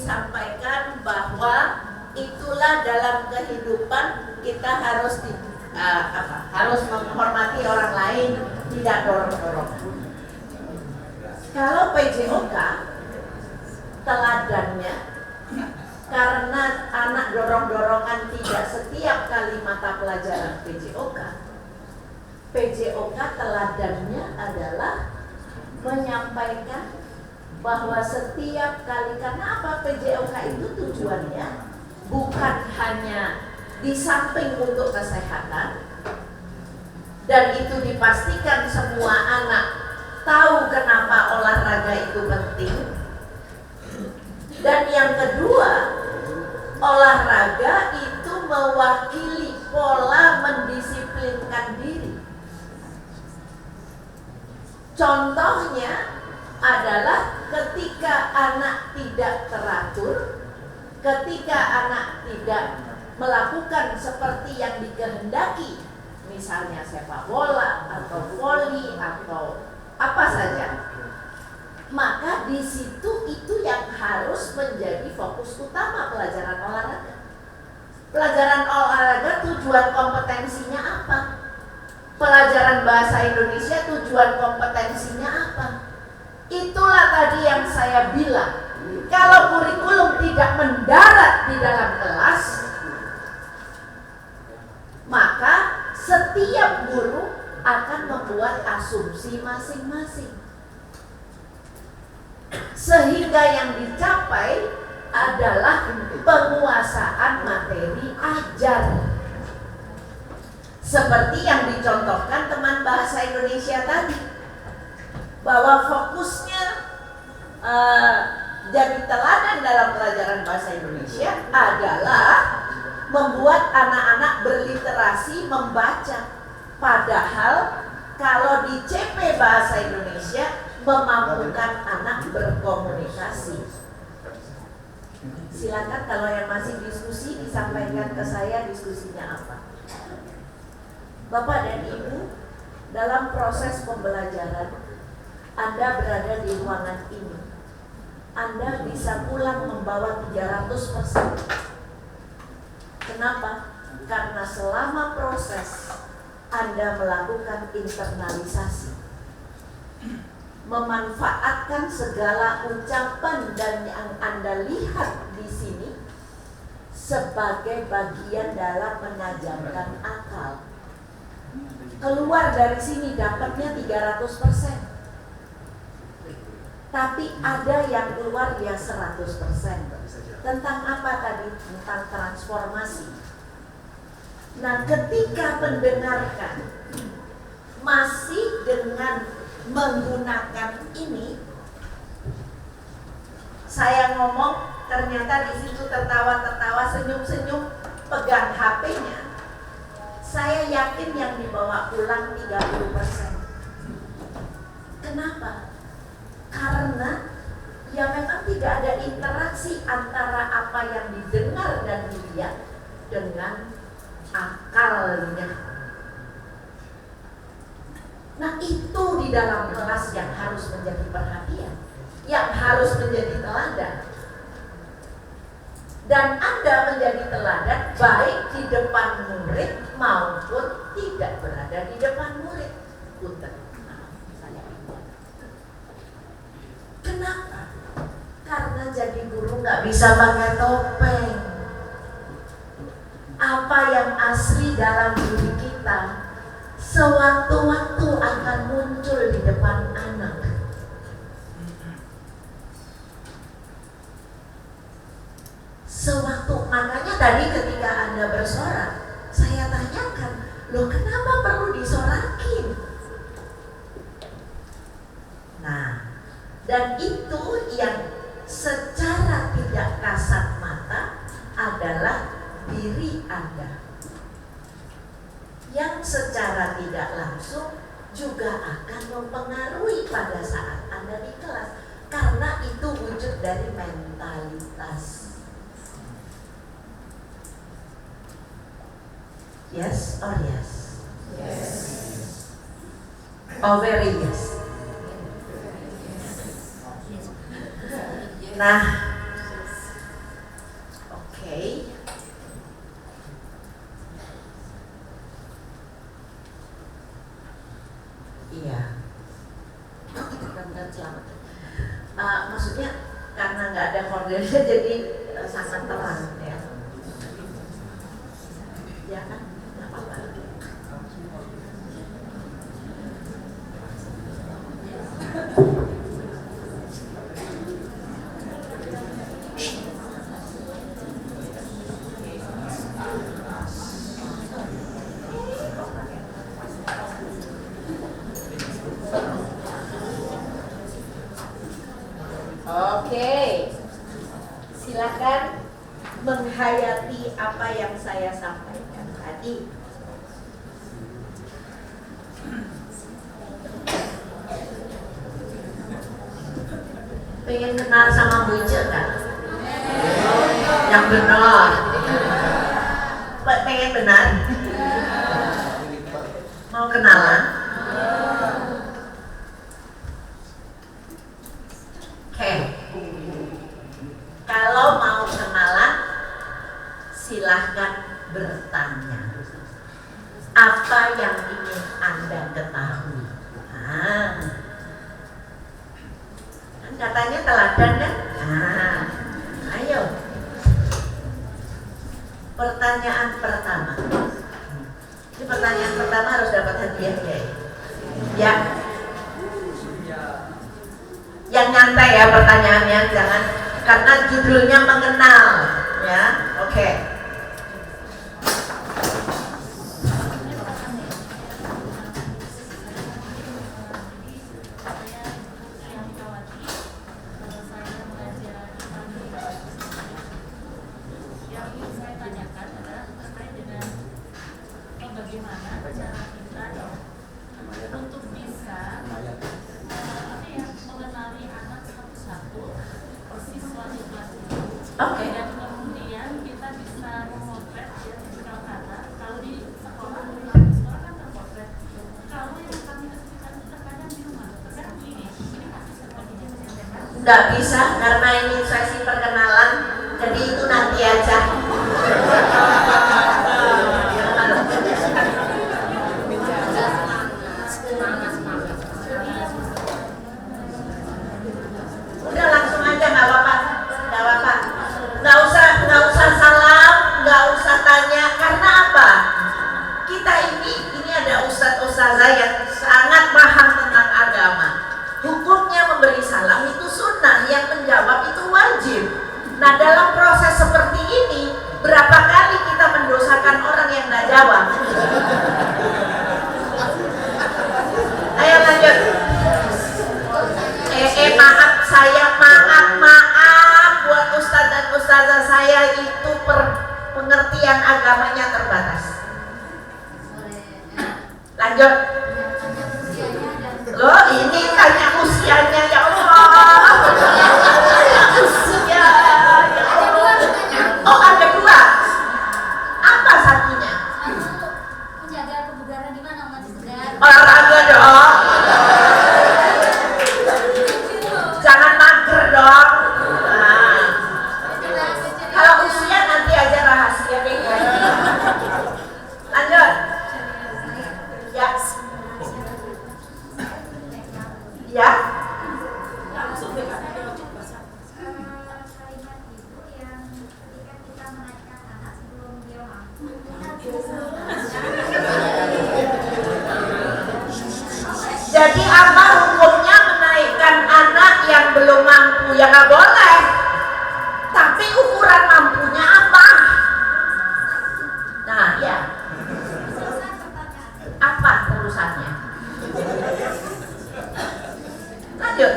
disampaikan bahwa itulah dalam kehidupan kita harus harus menghormati orang lain, tidak dorong-dorong. Kalau PJOK teladannya, karena anak dorong-dorongan tidak setiap kali mata pelajaran PJOK teladannya adalah menyampaikan bahwa setiap kali, karena apa, PJOK itu tujuannya bukan hanya di samping untuk kesehatan, dan itu dipastikan semua anak tahu kenapa olahraga itu penting. Dan yang kedua, olahraga itu mewakili pola mendisiplinkan diri. Contohnya adalah ketika anak tidak teratur, ketika anak tidak melakukan seperti yang dikehendaki, misalnya sepak bola atau voli atau apa saja, maka di situ itu yang harus menjadi fokus utama pelajaran olahraga. Pelajaran olahraga tujuan kompetensinya apa? Pelajaran bahasa Indonesia tujuan kompetensinya apa? Itulah tadi yang saya bilang. Kalau kurikulum tidak mendarat di dalam kelas, maka setiap guru akan membuat asumsi masing-masing. Sehingga yang dicapai adalah penguasaan materi ajar. Seperti yang dicontohkan teman bahasa Indonesia tadi, bahwa fokusnya jadi teladan dalam pelajaran bahasa Indonesia adalah membuat anak-anak berliterasi membaca. Padahal kalau di CP bahasa Indonesia memampukan anak berkomunikasi. Silakan kalau yang masih diskusi disampaikan ke saya diskusinya apa. Bapak dan Ibu, dalam proses pembelajaran Anda berada di ruangan ini, Anda bisa pulang membawa 300%. Kenapa? Karena selama proses Anda melakukan internalisasi, memanfaatkan segala ucapan dan yang Anda lihat di sini sebagai bagian dalam menajamkan akal. Keluar dari sini dapatnya 300%. Tapi ada yang keluar ya 100%. Tentang apa tadi? Tentang transformasi. Nah, ketika mendengarkan masih dengan menggunakan ini, saya ngomong ternyata di situ tertawa-tertawa, senyum-senyum, pegang HP-nya. Saya yakin yang dibawa pulang 30%. Kenapa? Karena ya memang tidak ada interaksi antara apa yang didengar dan dilihat dengan akalnya. Nah, itu di dalam kelas yang harus menjadi perhatian, yang harus menjadi teladan. Dan Anda menjadi teladan baik di depan murid maupun tidak berada di depan murid. Kenapa? Karena jadi guru nggak bisa pakai topeng. Apa yang asli dalam diri kita sewaktu-waktu akan muncul di depan anak. Makanya tadi ketika Anda bersorak, saya tanyakan, loh kenapa perlu disorakin? Nah, dan itu yang secara tidak kasat mata adalah diri Anda, yang secara tidak langsung juga akan mempengaruhi pada saat Anda di kelas, karena itu wujud dari mentalitas. Yes or yes? Yes. Oh, very yes. Nah, aja kan, nggak apa-apa. Oke, silakan menghayati apa yang saya sampaikan tadi. Pengen kenal sama Bu Ice kan? Yang benar. Pengen benar? Mau kenalan? Oke. Kalau mau kenalan, silahkan bertanya. Apa yang ingin Anda ketahui? Kan katanya teladan kan? Ayo. Pertanyaan pertama. Ini pertanyaan pertama harus dapat hadiah ya. Ya. Yang nyantai ya pertanyaannya, jangan karena judulnya mengenal ya. Oke. Oke. Dan kemudian kita bisa memotret ya tipikal kata. Kalau di sekolah kan terpotret. Kalau yang kami kesulitan itu terkadang di rumah. Kan ini pasti sepertinya menyampaikan. Nggak bisa karena ini sesi perkenalan, jadi itu nanti aja. Udah langsung aja, nggak apa-apa, nggak apa-apa. Nggak usah salam, nggak usah tanya. Karena apa? Kita ini ada ustadz-ustazah yang sangat paham tentang agama. Hukumnya memberi salam itu sunnah, yang menjawab itu wajib. Nah, dalam proses seperti ini, berapa kali kita mendosakan orang yang nggak jawab? Ayo lanjut. Maaf, saya maaf buat ustadz dan ustazah saya itu pengertian agamanya terbatas. Lanjut. Loh, ini tanya usianya, ya Allah. Usia, ya Allah. Oh, ada dua. Apa satunya? Menjaga kebugaran gimana masih segar? Olahraga dong. Jangan mager dong. Nah, kalau usia nanti aja rahasia deh. Lanjut. Ya. Ya. Jadi apa hukumnya menaikkan anak yang belum mampu? Ya nggak boleh. Tapi ukuran mampunya apa? Nah, ya. Apa terusannya? Lanjut.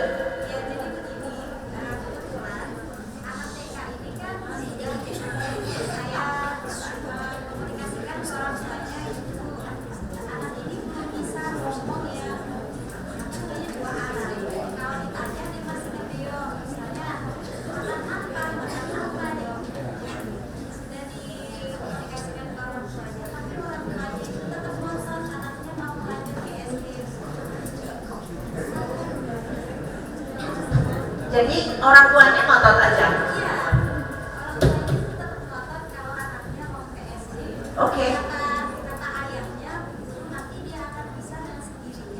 Jadi orang tuanya ngotot aja. Oke.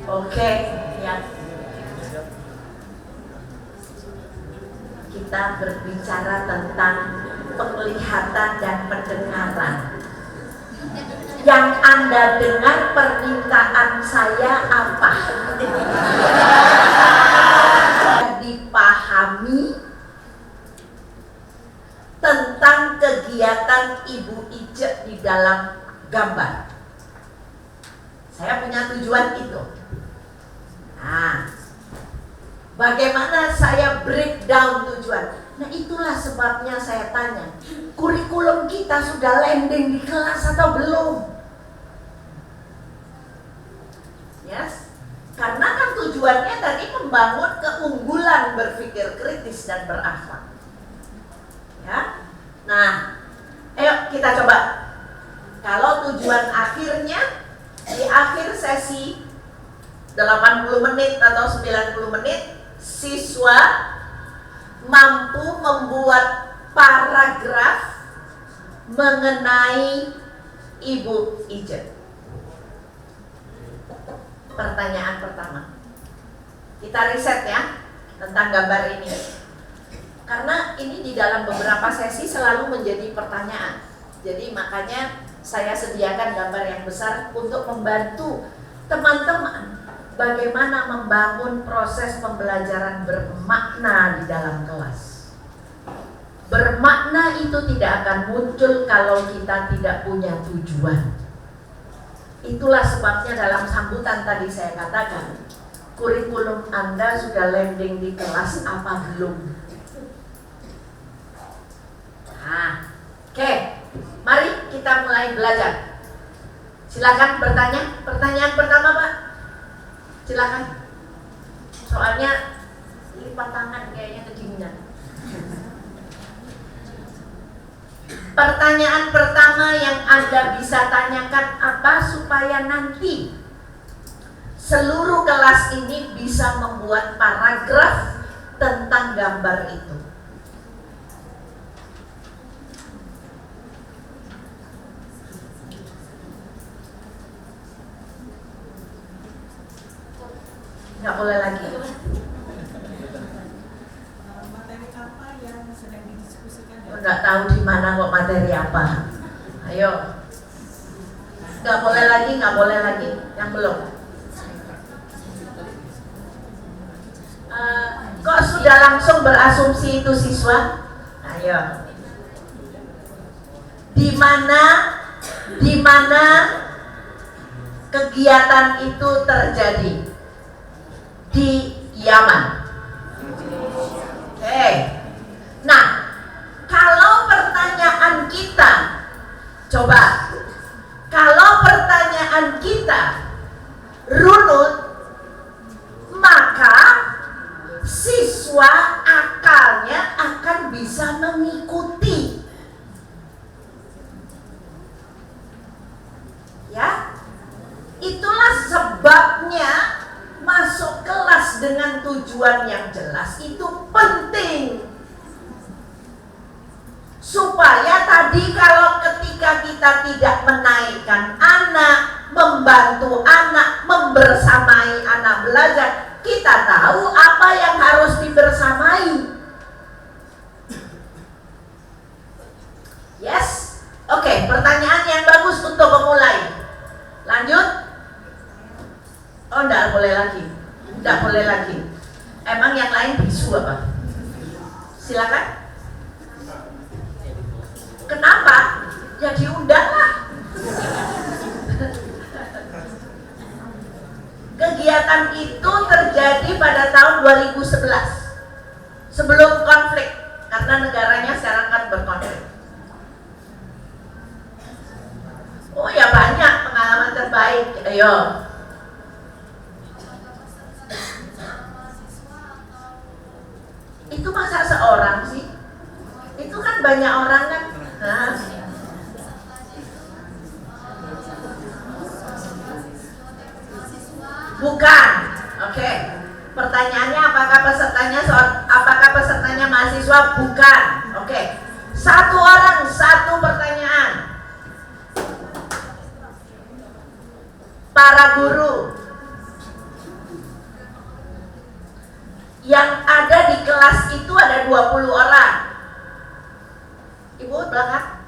Oke, ya. Kita berbicara tentang penglihatan dan pendengaran. Yang Anda dengar permintaan saya apa? Dipahami tentang kegiatan Ibu Ice di dalam gambar. Saya punya tujuan itu. Nah, bagaimana saya breakdown tujuan? Nah, itulah sebabnya saya tanya, kurikulum kita sudah landing di kelas atau belum? Yes? Karena kan tujuannya tadi membangun keunggulan berpikir kritis dan berakhlak. Ya? Nah, ayo kita coba. Kalau tujuan akhirnya di akhir sesi 80 menit atau 90 menit, siswa mampu membuat paragraf mengenai Ibu Ice. Pertanyaan pertama, kita riset ya tentang gambar ini. Karena ini di dalam beberapa sesi selalu menjadi pertanyaan. Jadi makanya saya sediakan gambar yang besar untuk membantu teman-teman bagaimana membangun proses pembelajaran bermakna di dalam kelas. Bermakna itu tidak akan muncul kalau kita tidak punya tujuan. Itulah sebabnya dalam sambutan tadi saya katakan, kurikulum Anda sudah landing di kelas apa belum? Nah, oke, mari kita mulai belajar. Silakan bertanya. Pertanyaan pertama, Pak. Silakan. Soalnya lipat tangan kayaknya kedinginan. Pertanyaan pertama yang Anda bisa tanyakan apa supaya nanti seluruh kelas ini bisa membuat paragraf tentang gambar itu. Nggak boleh lagi. Materi apa yang sedang didiskusikan? Nggak tahu di mana kok materi apa. Ayo. Nggak boleh lagi, nggak boleh lagi. Yang belum. Kok sudah langsung berasumsi itu siswa? Ayo. Di mana kegiatan itu terjadi? Di Yaman. Oke. Nah, kalau pertanyaan kita, coba, kalau pertanyaan kita runut, maka siswa akalnya akan bisa mengikuti. Ya, itulah sebabnya masuk kelas dengan tujuan yang jelas itu penting. Supaya tadi kalau ketika kita tidak menaikkan anak, membantu anak, membersamai anak belajar, kita tahu apa yang harus dibersamai. Yes? Oke, pertanyaan yang bagus untuk memulai. Lanjut. Oh, enggak boleh lagi. Enggak boleh lagi. Emang yang lain bisu apa? Silakan. Kenapa? Ya diundanglah. Kegiatan itu terjadi pada tahun 2011. Sebelum konflik, karena negaranya sekarang kan berkonflik. Oh ya, banyak pengalaman terbaik. Ayo. Itu masa seorang sih? Itu kan banyak orang kan? Nah. Bukan. Oke. Pertanyaannya apakah pesertanya mahasiswa? Bukan. Oke. Satu orang, satu pertanyaan. Para guru yang ada di kelas itu ada 20 orang. Ibu belakang.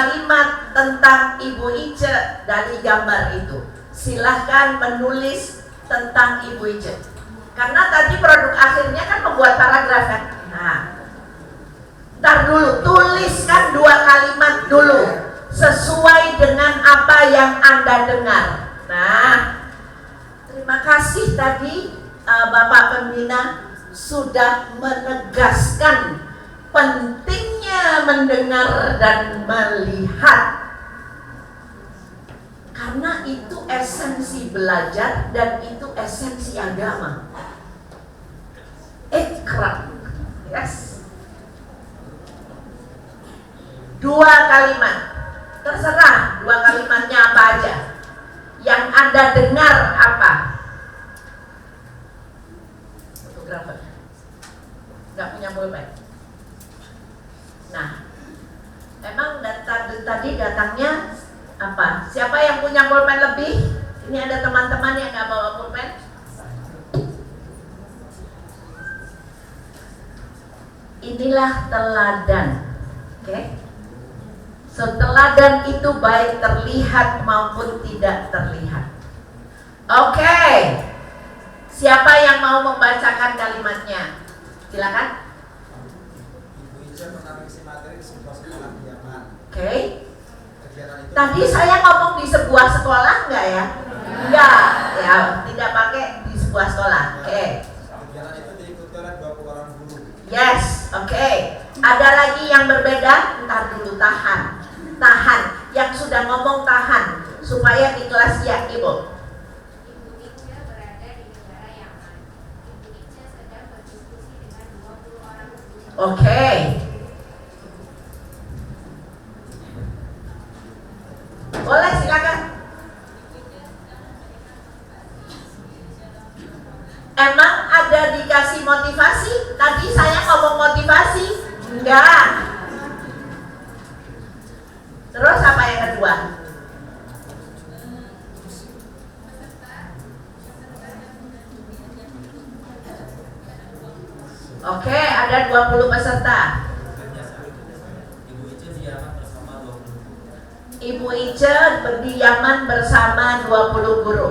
kalimat tentang Ibu Ice dari gambar itu. Silahkan menulis tentang Ibu Ice. Karena tadi produk akhirnya kan membuat paragraf kan. Nah, ntar dulu, tuliskan 2 kalimat dulu sesuai dengan apa yang Anda dengar. Nah, terima kasih tadi Bapak Pembina sudah menegaskan pentingnya mendengar dan melihat, karena itu esensi belajar dan itu esensi agama. Ikra, yes. 2 kalimat, terserah 2 kalimatnya apa aja. Yang Anda dengar apa? Fotografer, nggak punya pulpen. Nah, emang tadi datangnya apa? Siapa yang punya pulpen lebih? Ini ada teman-teman yang nggak bawa pulpen. Inilah teladan, oke? So, teladan itu baik terlihat maupun tidak terlihat. Oke. Siapa yang mau membacakan kalimatnya? Silakan. Ibu Ice pernah mengisi materi di sebuah sekolah di Yaman. Oke. Kegiatan itu Tadi saya ngomong di sebuah sekolah enggak ya? Enggak, ya tidak pakai di sebuah sekolah. Oke. Kegiatan itu diikuti oleh 20 orang guru. Yes, oke. Ada lagi yang berbeda? Ntar dulu, tahan. Yang sudah ngomong tahan supaya di kelas ya, Ibu. Ibu Ice berada di negara Yaman. Ibu Ice sedang berdiskusi dengan 20 orang guru. Oke. Boleh, silakan. Emang ada dikasih motivasi? Tadi saya ngomong motivasi? Enggak. Terus apa yang kedua? Oke, ada 20 peserta. Ibu Ice di Yaman bersama 20 guru. Ibu Ice di Yaman bersama 20 guru.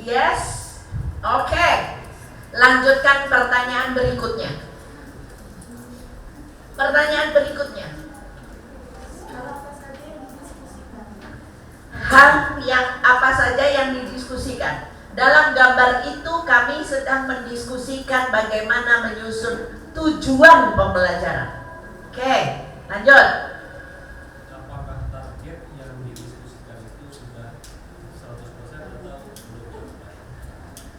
Yes. Oke. Lanjutkan pertanyaan berikutnya. Pertanyaan berikutnya. Hal yang apa saja yang didiskusikan? Dalam gambar itu kami sedang mendiskusikan bagaimana menyusun tujuan pembelajaran. Oke, lanjut. Apakah target yang didiskusikan itu sudah 100% atau belum?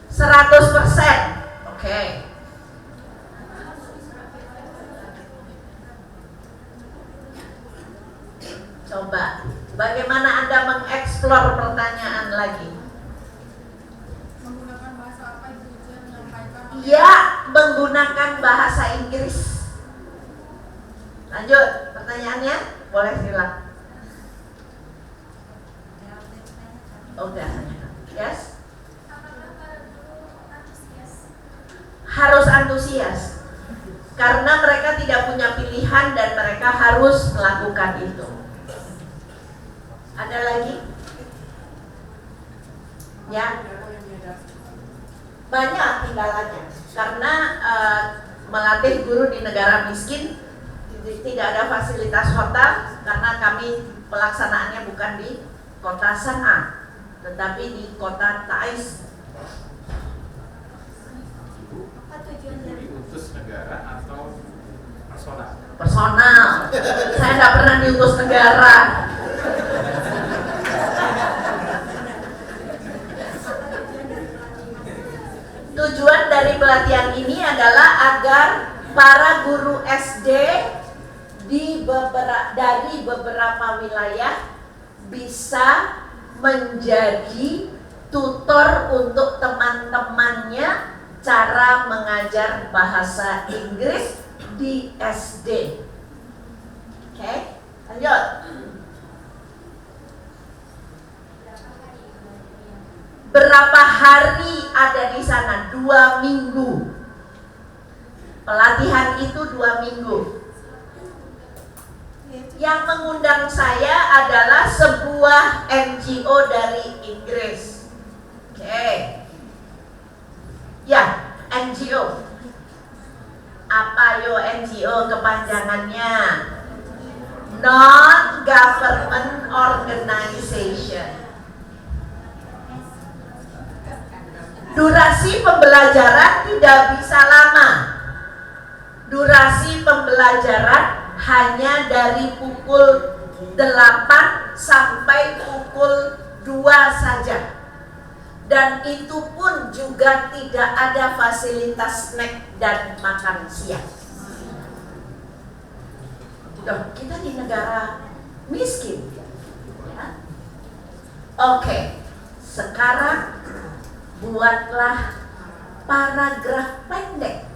100%. Oke. Coba, bagaimana Anda mengeksplor pertanyaan lagi? Menggunakan bahasa apa Ibu Ice menyampaikan? Ya, menggunakan bahasa Inggris. Lanjut, pertanyaannya boleh silakan. Udah, yes. Apakah para guru antusias? Harus antusias. Karena mereka tidak punya pilihan dan mereka harus melakukan itu. Ada lagi? Ya. Banyak kendalanya. Karena melatih guru di negara miskin, tidak ada fasilitas hotel karena kami pelaksanaannya bukan di kota San'a, tetapi di kota Taiz. Apa tujuan dari diutus negara atau personal? Personal. Saya nggak pernah diutus negara. Tujuan dari pelatihan ini adalah agar para guru SD dari beberapa wilayah bisa menjadi tutor untuk teman-temannya cara mengajar bahasa Inggris di SD. Oke, lanjut. Berapa hari ada di sana? 2 minggu. Pelatihan itu 2 minggu. Yang mengundang saya adalah sebuah NGO dari Inggris. Oke. Ya, NGO. Apa yo NGO kepanjangannya? Non-Government Organization. Durasi pembelajaran tidak bisa lama. Durasi pembelajaran hanya dari pukul 8 sampai pukul 2 saja. Dan itu pun juga tidak ada fasilitas snack dan makan siang. Kita di negara miskin. Ya. Oke, sekarang buatlah paragraf pendek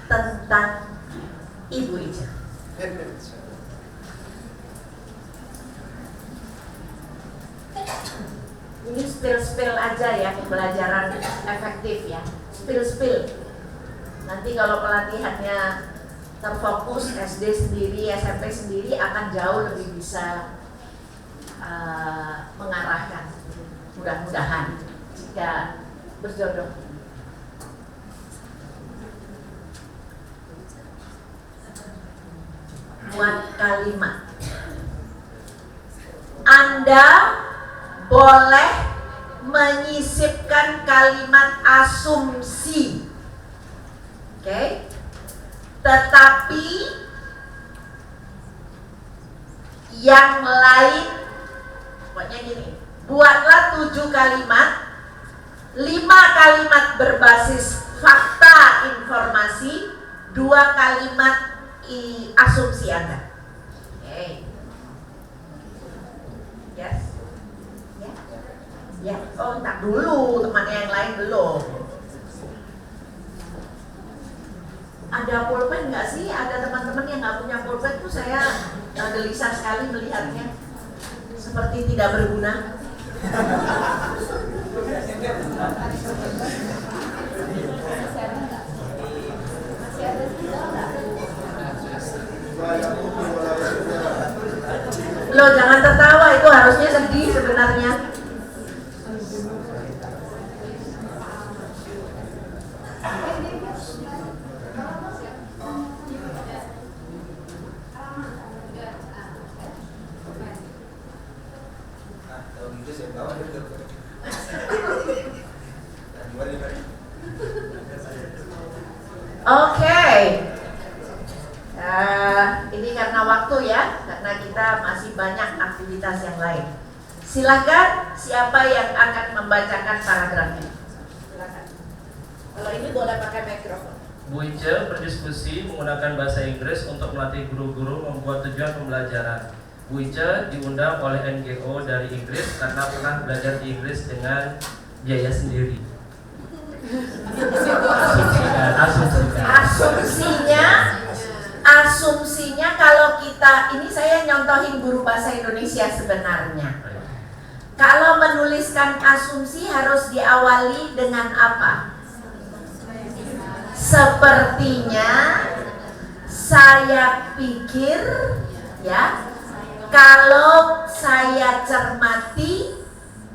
tentang Ibu Ica. Ini spill aja ya, pembelajaran efektif ya. Spill. Nanti kalau pelatihannya terfokus, SD sendiri, SMP sendiri akan jauh lebih bisa mengarahkan. Mudah-mudahan jika berjodoh. Buat kalimat. Anda boleh menyisipkan kalimat asumsi. Oke? Tetapi yang lain, pokoknya gini, buatlah 7 kalimat, 5 kalimat berbasis fakta informasi, 2 kalimat asumsi Anda. Oke. Yes. Ya, oh tak dulu, temannya yang lain belum. Ada pulpen nggak sih? Ada teman-teman yang nggak punya pulpen tuh saya gelisah sekali melihatnya, seperti tidak berguna. Loh, jangan tertawa, itu harusnya sedih sebenarnya. Oke. Ini karena waktu ya, karena kita masih banyak aktivitas yang lain. Silakan, siapa yang akan membacakan paragrafnya? Silakan. Kalau ini boleh pakai mikrofon. Bu Ica berdiskusi menggunakan bahasa Inggris untuk melatih guru-guru membuat tujuan pembelajaran. Bu Ica diundang oleh NGO dari Inggris karena pernah belajar di Inggris dengan biaya sendiri. Asumsinya kalau kita, ini saya nyontohin guru bahasa Indonesia sebenarnya. Kalau menuliskan asumsi harus diawali dengan apa? Sepertinya, saya pikir, ya, kalau saya cermati,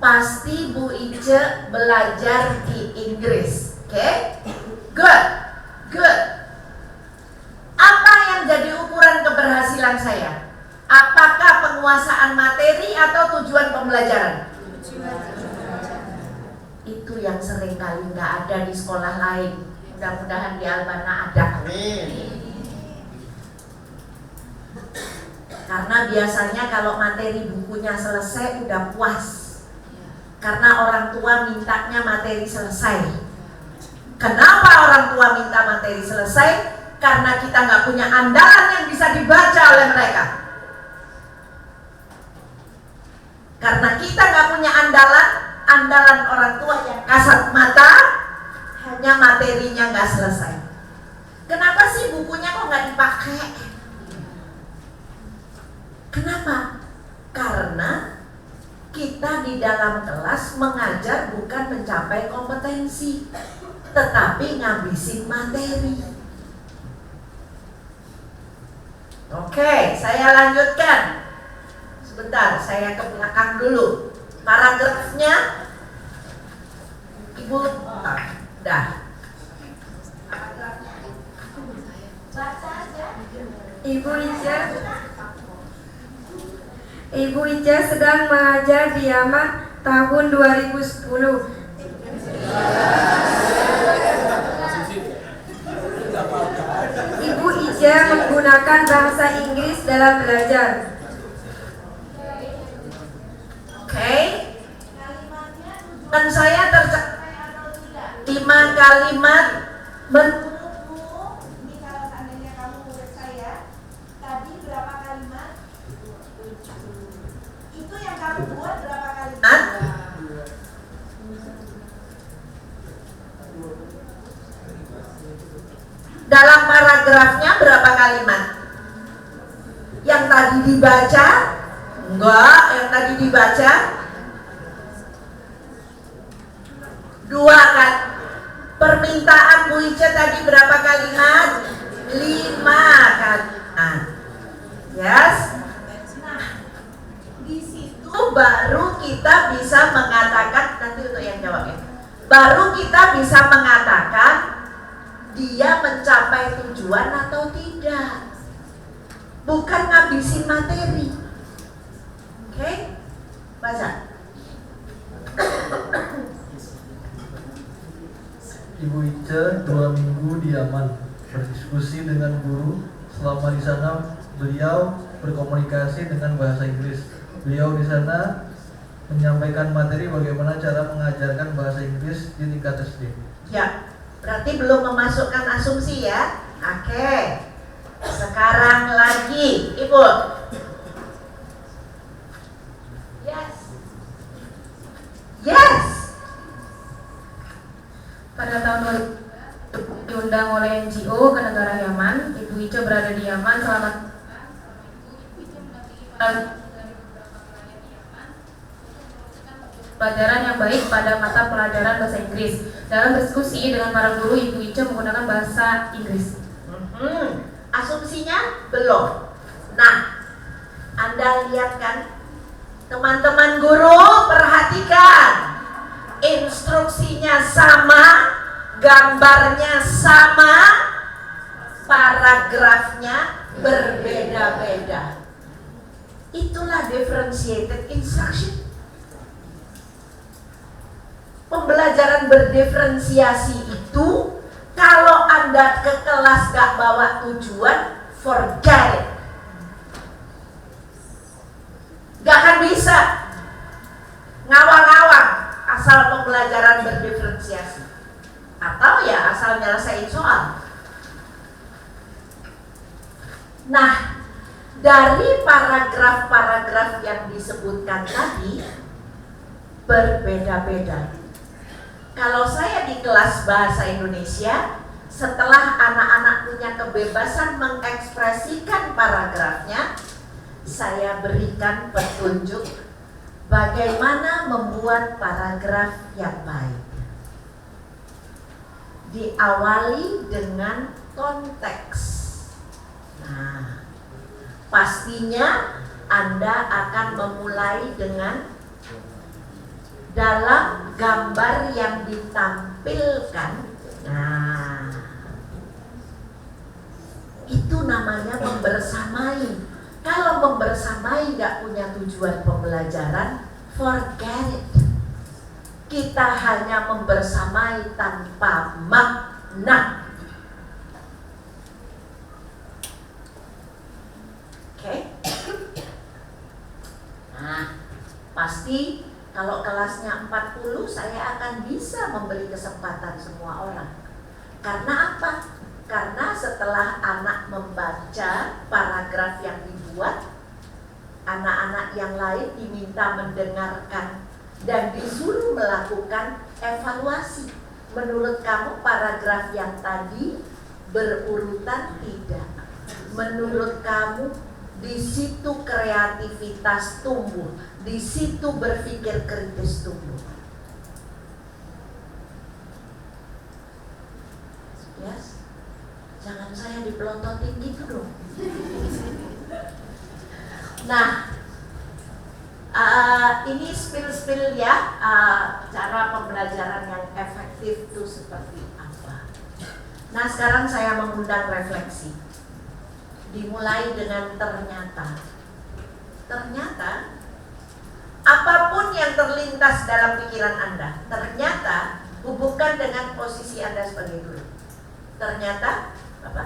pasti Bu Ica belajar di Inggris. Oke? Good. Apa yang jadi ukuran keberhasilan saya? Apakah penguasaan materi atau tujuan pembelajaran? Itu yang sering kali nggak ada di sekolah lain. Mudah-mudahan di Albana ada. Karena biasanya kalau materi bukunya selesai udah puas. Karena orang tua mintanya materi selesai. Kenapa orang tua minta materi selesai? Karena kita nggak punya andalan yang bisa dibaca oleh mereka. Karena kita nggak punya andalan orang tua yang kasat mata, hanya materinya nggak selesai. Kenapa sih bukunya kok nggak dipakai? Kenapa? Karena kita di dalam kelas mengajar bukan mencapai kompetensi, tetapi ngabisin materi. Oke, saya lanjutkan. Sebentar, saya ke belakang dulu. Paragrafnya, Ibu, dah. Ibu Ica sedang mengajar di Yaman tahun 2010. Ibu Ica menggunakan bahasa Inggris dalam belajar. Oke. Dan saya tercatat 5 kalimat Menurutmu, ini kalau seandainya kamu murid saya, tadi berapa kalimat? Itu yang kamu buat berapa kalimat? dalam paragrafnya berapa kalimat? Yang tadi dibaca? Enggak, yang tadi dibaca 2 kan? Permintaan Bu Ica tadi berapa kalimat? 5 kalimat. Yes. Nah, di situ Itu baru kita bisa mengatakan, nanti untuk yang jawab ya. Baru kita bisa mengatakan dia mencapai tujuan atau tidak. Bukan ngabisin materi. Oke? Baca. Ibu Ica 2 minggu di Yaman berdiskusi dengan guru. Selama di sana beliau berkomunikasi dengan bahasa Inggris. Beliau di sana menyampaikan materi bagaimana cara mengajarkan bahasa Inggris di tingkat SD. Ya, berarti belum memasukkan asumsi ya. Oke. Sekarang lagi, Ibu. yes. Yes. Pada tahun 2000 diundang oleh NGO ke negara Yaman. Ibu Ica berada di Yaman selama pelajaran yang baik pada mata pelajaran bahasa Inggris. Dalam diskusi dengan para guru, Ibu Ica menggunakan bahasa Inggris. Asumsinya belum. Nah, Anda lihat kan, teman-teman guru perhatikan, instruksinya sama, gambarnya sama, paragrafnya berbeda-beda. Itulah differentiated instruction. Pembelajaran berdiferensiasi itu, kalau Anda ke kelas gak bawa tujuan, forget it. Gak akan bisa ngawang-ngawang asal pembelajaran berdiferensiasi. Atau ya asal nyelesain soal. Nah, dari paragraf-paragraf yang disebutkan tadi berbeda-beda. Kalau saya di kelas bahasa Indonesia, setelah anak-anak punya kebebasan mengekspresikan paragrafnya, saya berikan petunjuk bagaimana membuat paragraf yang baik. Diawali dengan konteks. Nah, pastinya Anda akan memulai dengan dalam gambar yang ditampilkan. Nah, itu namanya membersamai. Kalau membersamai gak punya tujuan pembelajaran, forget it. Kita hanya membersamai tanpa makna. Oke? Nah, pasti kalau kelasnya 40, saya akan bisa memberi kesempatan semua orang. Karena apa? Karena setelah anak membaca paragraf yang dibuat, anak-anak yang lain diminta mendengarkan dan disuruh melakukan evaluasi. Menurut kamu paragraf yang tadi berurutan tidak? Menurut kamu di situ kreativitas tumbuh, di situ berpikir kritis tumbuh. Yes? Jangan saya dipelototin gitu dong. Nah, ini spill ya, cara pembelajaran yang efektif itu seperti apa. Nah, sekarang saya mengundang refleksi. Dimulai dengan ternyata. Ternyata, apapun yang terlintas dalam pikiran Anda, ternyata hubungkan dengan posisi Anda sebagai guru. Ternyata, apa?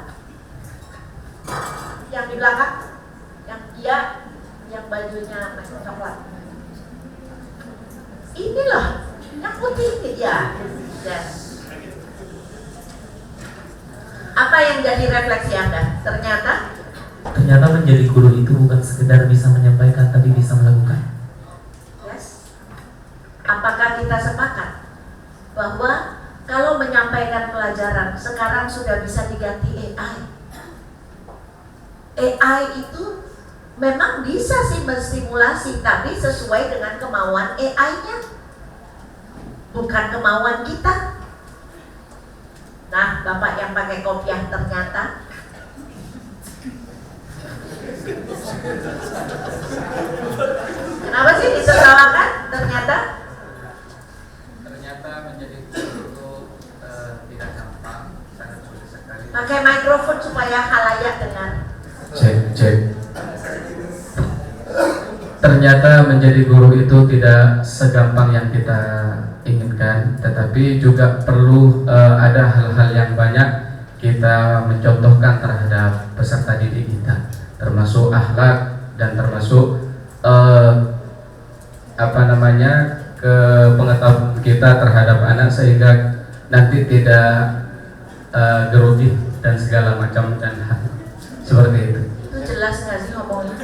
Yang di belakang, yang bajunya coklat. Ini loh, yang putih ini ya. Yes. Apa yang jadi refleksi Anda? Ternyata menjadi guru itu bukan sekedar bisa menyampaikan, tapi bisa melakukan. Yes. Apakah kita sepakat bahwa kalau menyampaikan pelajaran sekarang sudah bisa diganti AI? AI itu memang bisa sih menstimulasi, tapi sesuai dengan kemauan AI-nya, bukan kemauan kita. Nah, Bapak yang pakai kopiah ternyata kenapa sih ditertawakan? Ternyata menjadi itu tidak gampang, sangat sulit sekali. pakai mikrofon supaya halayak dengar. Cek. Ternyata menjadi guru itu tidak segampang yang kita inginkan, tetapi juga perlu ada hal-hal yang banyak kita mencontohkan terhadap peserta didik kita, termasuk akhlak dan termasuk pengetahuan kita terhadap anak, sehingga nanti tidak grogi dan segala macam dan hal seperti itu. Itu jelas nggak sih ngomongnya?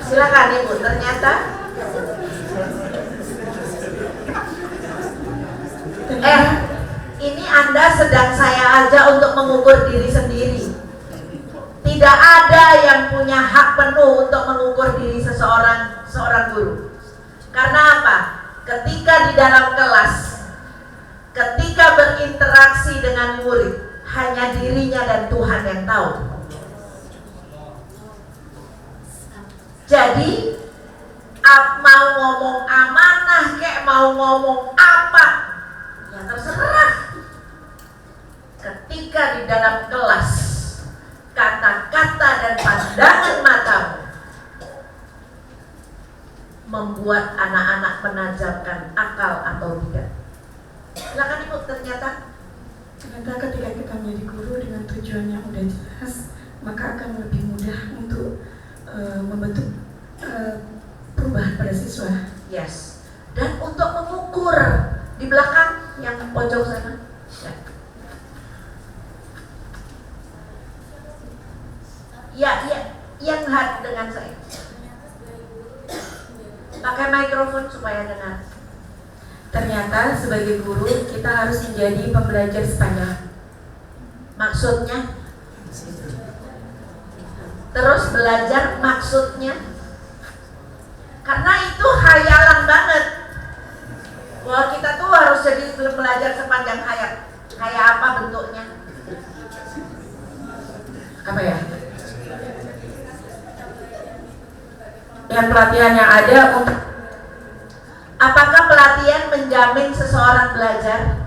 Silakan Ibu. Ternyata ini Anda sedang saya ajak untuk mengukur diri sendiri. Tidak ada yang punya hak penuh untuk mengukur diri seorang guru. Karena apa? Ketika di dalam kelas, ketika berinteraksi dengan murid, hanya dirinya dan Tuhan yang tahu. Jadi mau ngomong amanah kek, mau ngomong apa, ya terserah. Ketika di dalam kelas, kata-kata dan pandangan matamu membuat anak-anak menajamkan akal atau tidak. Silakan Ibu. Ternyata ketika kita menjadi guru dengan tujuan yang udah jelas, maka akan lebih mudah untuk membentuk perubahan pada siswa. yes. Dan untuk mengukur di belakang yang pojok sana. Ya, yang had dengan saya. Pakai mikrofon supaya dengar. Ternyata sebagai guru kita harus menjadi pembelajar sepanjang. Maksudnya? Terus belajar maksudnya? Karena itu hayalan banget. Bahwa kita tuh harus jadi belajar sepanjang hayat. Kayak apa bentuknya? Apa ya? Yang pelatihan yang ada untuk. Apakah pelatihan menjamin seseorang belajar?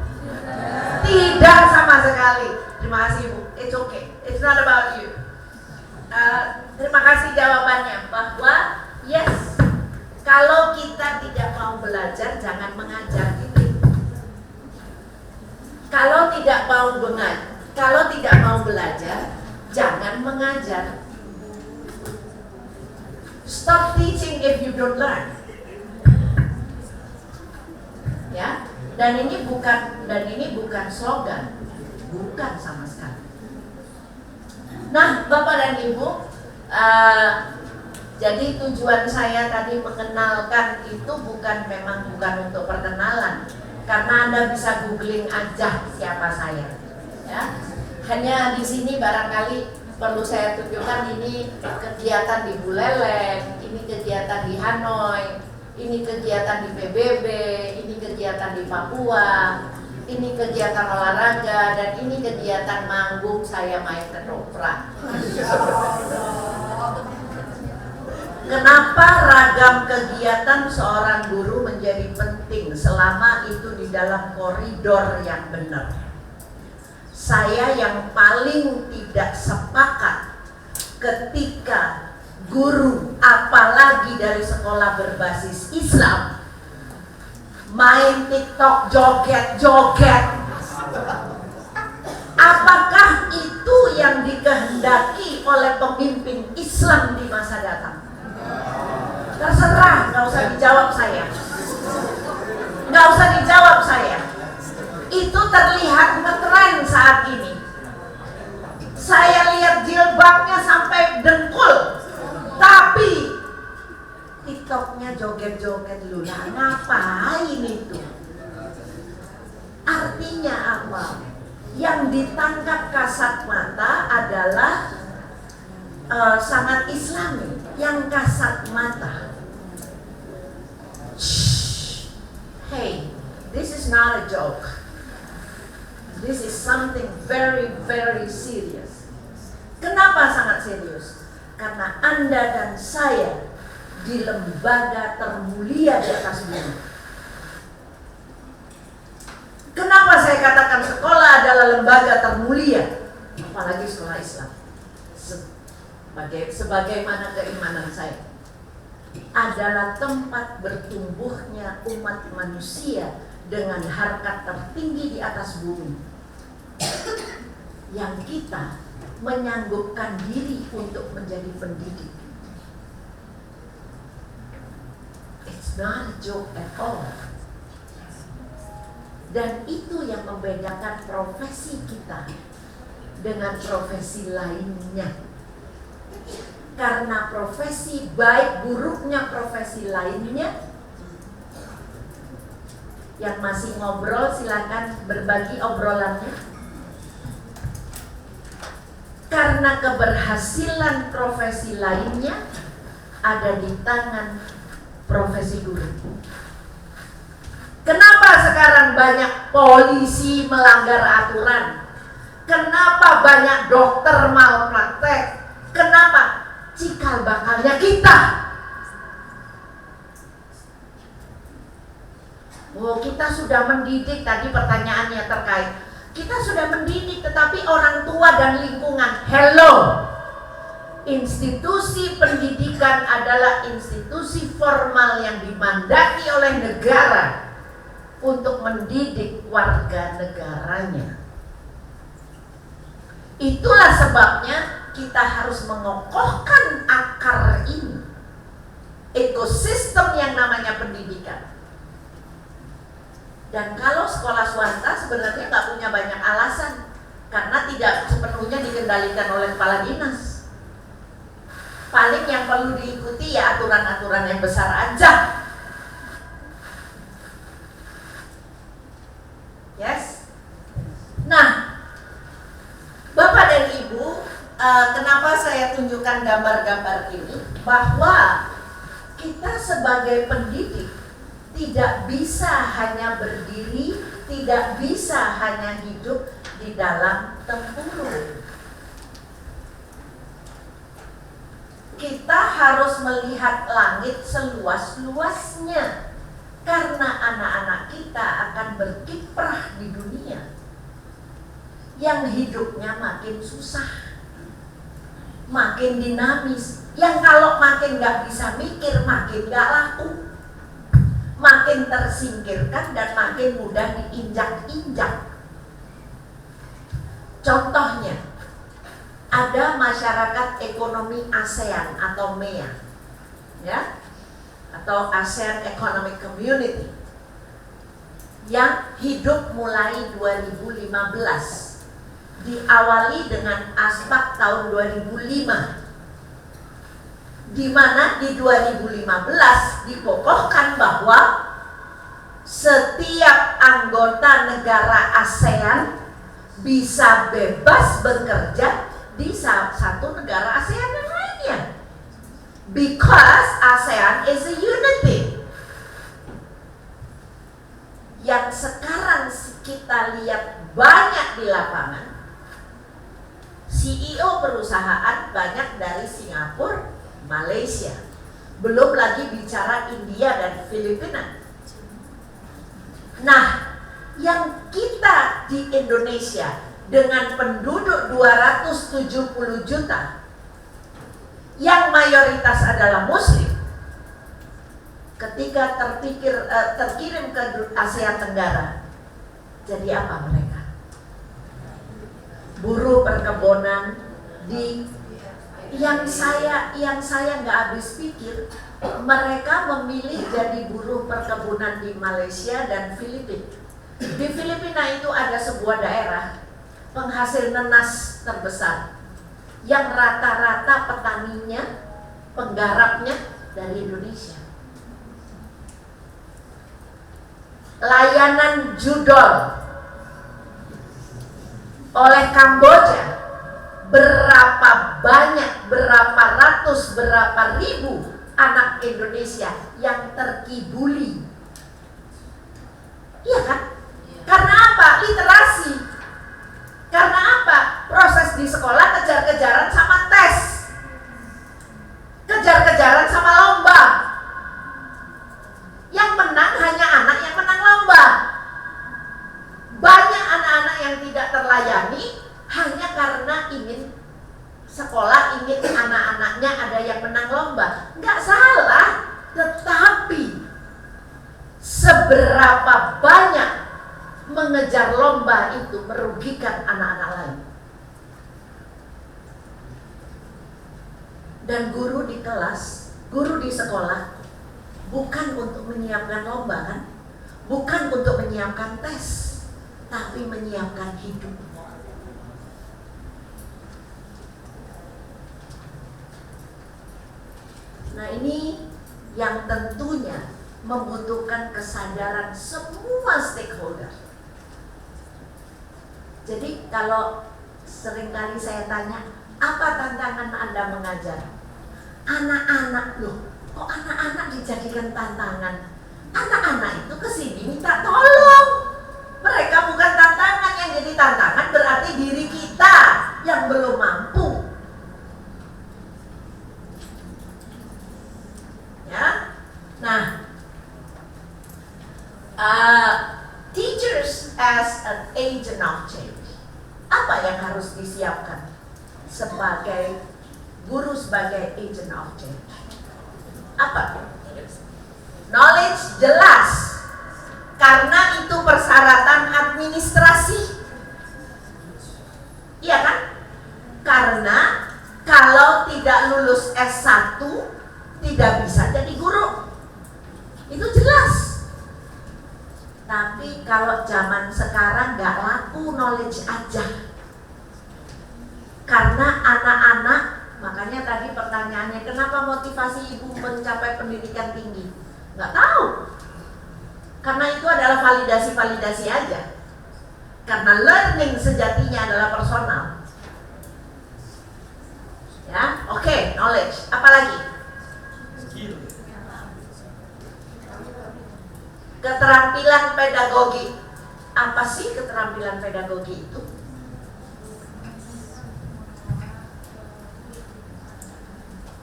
Tidak sama sekali. Terima kasih Bu. It's okay. It's not about you. Terima kasih jawabannya, bahwa yes, kalau kita tidak mau belajar, jangan mengajar gitu. Kalau tidak mau belajar, jangan mengajar. Stop teaching if you don't learn. Ya, dan ini bukan slogan, bukan sama sekali. Nah, Bapak dan Ibu, jadi tujuan saya tadi mengenalkan itu memang bukan untuk perkenalan, karena Anda bisa googling aja siapa saya. Ya, hanya di sini barangkali perlu saya tunjukkan, ini kegiatan di Buleleng, ini kegiatan di Hanoi, ini kegiatan di PBB, ini kegiatan di Papua, Ini kegiatan olahraga dan ini kegiatan manggung, saya main ketoprak. Kenapa ragam kegiatan seorang guru menjadi penting selama itu di dalam koridor yang benar? Saya yang paling tidak sepakat ketika guru, apalagi dari sekolah berbasis Islam, main TikTok joget-joget. Apakah itu yang dikehendaki oleh pemimpin Islam di masa datang? Terserah, nggak usah dijawab saya. Nggak usah dijawab saya. Itu terlihat ngetren saat ini. Saya lihat jilbabnya sampai dengkul, tapi TikToknya joget-joget dulu. Nah, ngapain itu? Artinya apa? Yang ditangkap kasat mata adalah sangat Islami. Yang kasat mata, shh, hey, this is not a joke. This is something very, very serious. Kenapa sangat serius? Karena Anda dan saya di lembaga termulia di atas bumi. Kenapa saya katakan sekolah adalah lembaga termulia? Apalagi sekolah Islam. Sebagaimana keimanan saya, adalah tempat bertumbuhnya umat manusia dengan harkat tertinggi di atas bumi, yang kita menyanggupkan diri untuk menjadi pendidik. It's not a joke at all. Dan itu yang membedakan profesi kita dengan profesi lainnya. Karena profesi, baik buruknya profesi lainnya, yang masih ngobrol silakan berbagi obrolannya. Karena keberhasilan profesi lainnya ada di tangan profesi guru. Kenapa sekarang banyak polisi melanggar aturan? Kenapa banyak dokter malpraktek? Kenapa? Cikal bakalnya kita. Oh, kita sudah mendidik, tadi pertanyaannya terkait. Kita sudah mendidik, tetapi orang tua dan lingkungan, hello. Institusi pendidikan adalah institusi formal yang dimandati oleh negara untuk mendidik warga negaranya. Itulah sebabnya kita harus mengokohkan akar ini, ekosistem yang namanya pendidikan. Dan kalau sekolah swasta sebenarnya nggak punya banyak alasan, karena tidak sepenuhnya dikendalikan oleh kepala dinas. Paling yang perlu diikuti ya aturan-aturan yang besar aja. Yes. Nah, Bapak dan Ibu, kenapa saya tunjukkan gambar-gambar ini? Bahwa kita sebagai pendidik tidak bisa hanya berdiri, tidak bisa hanya hidup di dalam tempurung. Kita harus melihat langit seluas-luasnya, karena anak-anak kita akan berkiprah di dunia yang hidupnya makin susah, makin dinamis, yang kalau makin gak bisa mikir, makin gak laku, makin tersingkirkan dan makin mudah diinjak-injak. Contohnya, ada masyarakat ekonomi ASEAN atau MEA, ya, atau ASEAN Economic Community, yang hidup mulai 2015, diawali dengan ASPAK tahun 2005, di mana di 2015 dikokohkan bahwa setiap anggota negara ASEAN bisa bebas bekerja di satu negara ASEAN yang lainnya, because ASEAN is a unity. yang sekarang kita lihat banyak di lapangan, CEO perusahaan banyak dari Singapura, Malaysia, belum lagi bicara India dan Filipina. Nah, yang kita di Indonesia dengan penduduk 270 juta yang mayoritas adalah muslim, ketika terkirim ke Asia Tenggara, jadi apa mereka? Buruh perkebunan di yang saya nggak habis pikir, mereka memilih jadi buruh perkebunan di Malaysia dan Filipina. Di Filipina itu ada sebuah daerah penghasil nanas terbesar yang rata-rata petaninya, penggarapnya dari Indonesia. Layanan judol oleh Kamboja, berapa banyak, berapa ratus, berapa ribu anak Indonesia yang terkibuli. Iya kan? Karena apa? Literasi. Karena apa? Proses di sekolah kejar-kejaran sama tes, kejar-kejaran sama lomba. Yang menang hanya anak yang menang lomba. Banyak anak-anak yang tidak terlayani hanya karena ingin sekolah, ingin anak-anaknya ada yang menang lomba. Nggak salah, tetapi seberapa banyak mengejar lomba itu merugikan anak-anak lain. Dan guru di kelas, guru di sekolah bukan untuk menyiapkan lomba kan? Bukan untuk menyiapkan tes, tapi menyiapkan hidup. Nah, ini yang tentunya membutuhkan kesadaran semua stakeholder. Jadi kalau seringkali saya tanya, apa tantangan Anda mengajar? Anak-anak loh, kok anak-anak dijadikan tantangan? Anak-anak itu kesini minta tolong. Mereka bukan tantangan, yang jadi tantangan berarti diri kita yang belum mampu. Ya, nah, teachers as an agent of change. Apa yang harus disiapkan sebagai guru, sebagai agent of change? Apa? Knowledge jelas, karena itu persyaratan administrasi. Iya kan? Karena kalau tidak lulus S1 tidak bisa jadi guru. Itu jelas. Tapi kalau zaman sekarang nggak laku knowledge aja. Karena anak-anak, makanya tadi pertanyaannya, kenapa motivasi ibu mencapai pendidikan tinggi? Nggak tahu. Karena itu adalah validasi-validasi aja. Karena learning sejatinya adalah personal. Ya, oke, knowledge. Apalagi? Keterampilan pedagogi. Apa sih keterampilan pedagogi itu?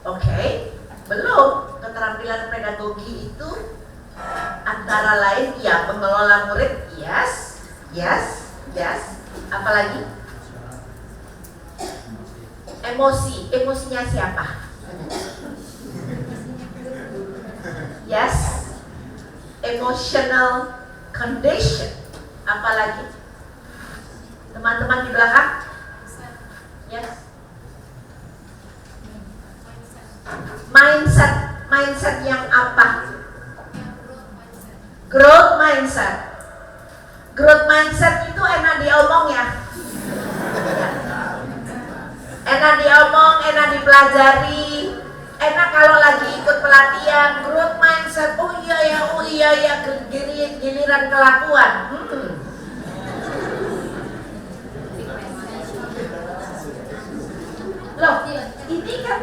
Oke, belum. Keterampilan pedagogi itu antara lain ya pengelola murid, yes. Apalagi? Emosi, emosinya siapa? Yes. Emotional condition. Apalagi? Teman-teman di belakang? Yes. Mindset yang apa? Growth mindset. Growth mindset itu enak diomong ya. Enak diomong, enak dipelajari. Enak kalau lagi ikut pelatihan. Growth mindset, oh iya ya, giliran kelakuan. Loh, ini kan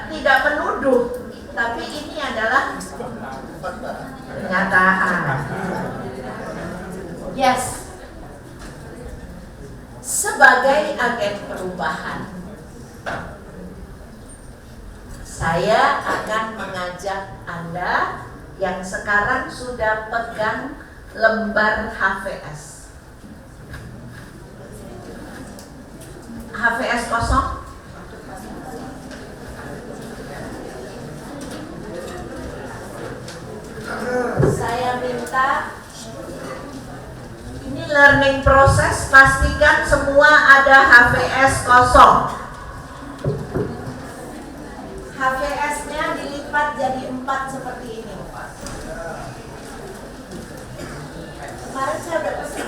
tidak menuduh, tapi ini adalah kenyataan. agen perubahan. Saya akan mengajak Anda yang sekarang sudah pegang lembar HVS. HVS kosong. Saya minta, ini learning proses, pastikan semua ada HVS kosong. HVS-nya dilipat jadi 4 seperti ini. Kemarin saya udah pesan.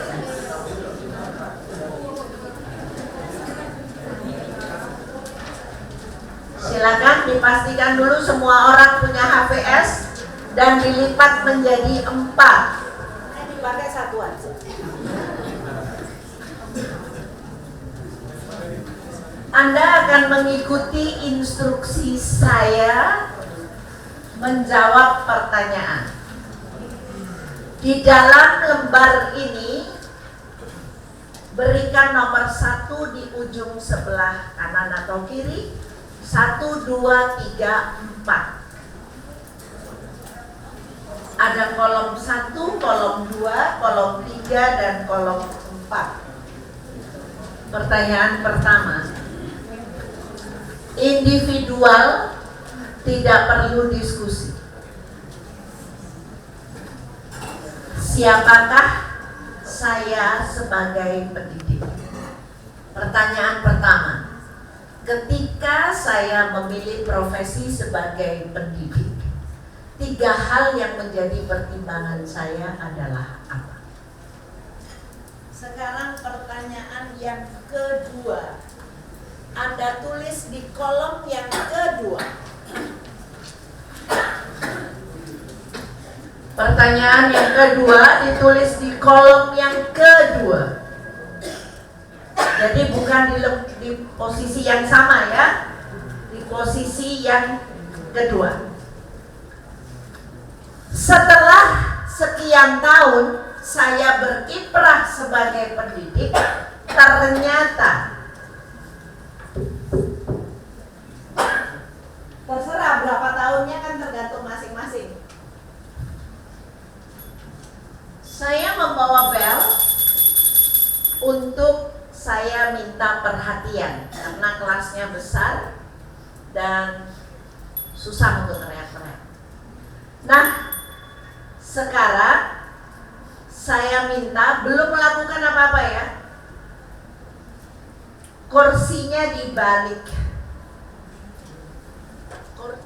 Silakan dipastikan dulu semua orang punya HVS dan dilipat menjadi 4. Ini dipakai satu aja. Anda akan mengikuti instruksi saya menjawab pertanyaan. Di dalam lembar ini berikan nomor 1 di ujung sebelah kanan atau kiri. 1, 2, 3, 4. Ada kolom 1, kolom 2, kolom 3, dan kolom 4. Pertanyaan pertama. Individual tidak perlu diskusi. Siapakah saya sebagai pendidik? Pertanyaan pertama. Ketika saya memilih profesi sebagai pendidik, 3 hal yang menjadi pertimbangan saya adalah apa? Sekarang pertanyaan yang kedua. Anda tulis di kolom yang kedua. Pertanyaan yang kedua ditulis di kolom yang kedua. Jadi bukan di posisi yang sama ya, di posisi yang kedua. Setelah sekian tahun saya berkiprah sebagai pendidik, ternyata terserah berapa tahunnya kan tergantung masing-masing. Saya membawa bel untuk saya minta perhatian karena kelasnya besar dan susah untuk teriak-teriak. Nah, sekarang saya minta, belum melakukan apa-apa ya, kursinya dibalik.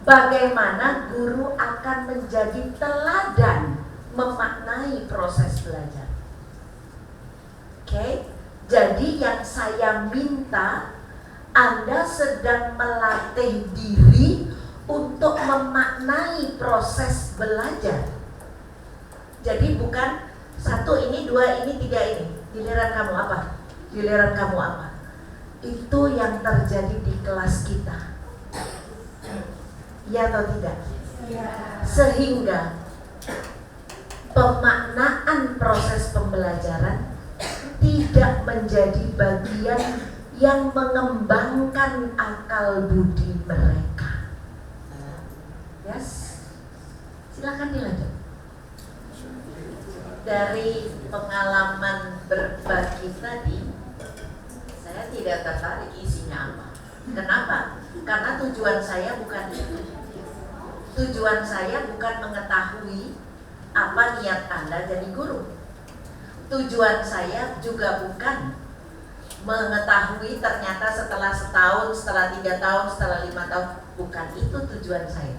Bagaimana guru akan menjadi teladan memaknai proses belajar. Oke? Jadi yang saya minta, Anda sedang melatih diri untuk memaknai proses belajar. Jadi bukan 1 ini, 2 ini, 3 ini. Giliran kamu apa? Giliran kamu apa? Itu yang terjadi di kelas kita. Ya atau tidak? Ya. Sehingga pemaknaan proses pembelajaran tidak menjadi bagian yang mengembangkan akal budi mereka. Yes? Silakan dilanjut. Dari pengalaman berbagi tadi, saya tidak tertarik isinya apa. Kenapa? Karena tujuan saya bukan itu. Tujuan saya bukan mengetahui apa niat Anda jadi guru. Tujuan saya juga bukan mengetahui ternyata setelah setahun, setelah 3 tahun, setelah 5 tahun. Bukan itu tujuan saya.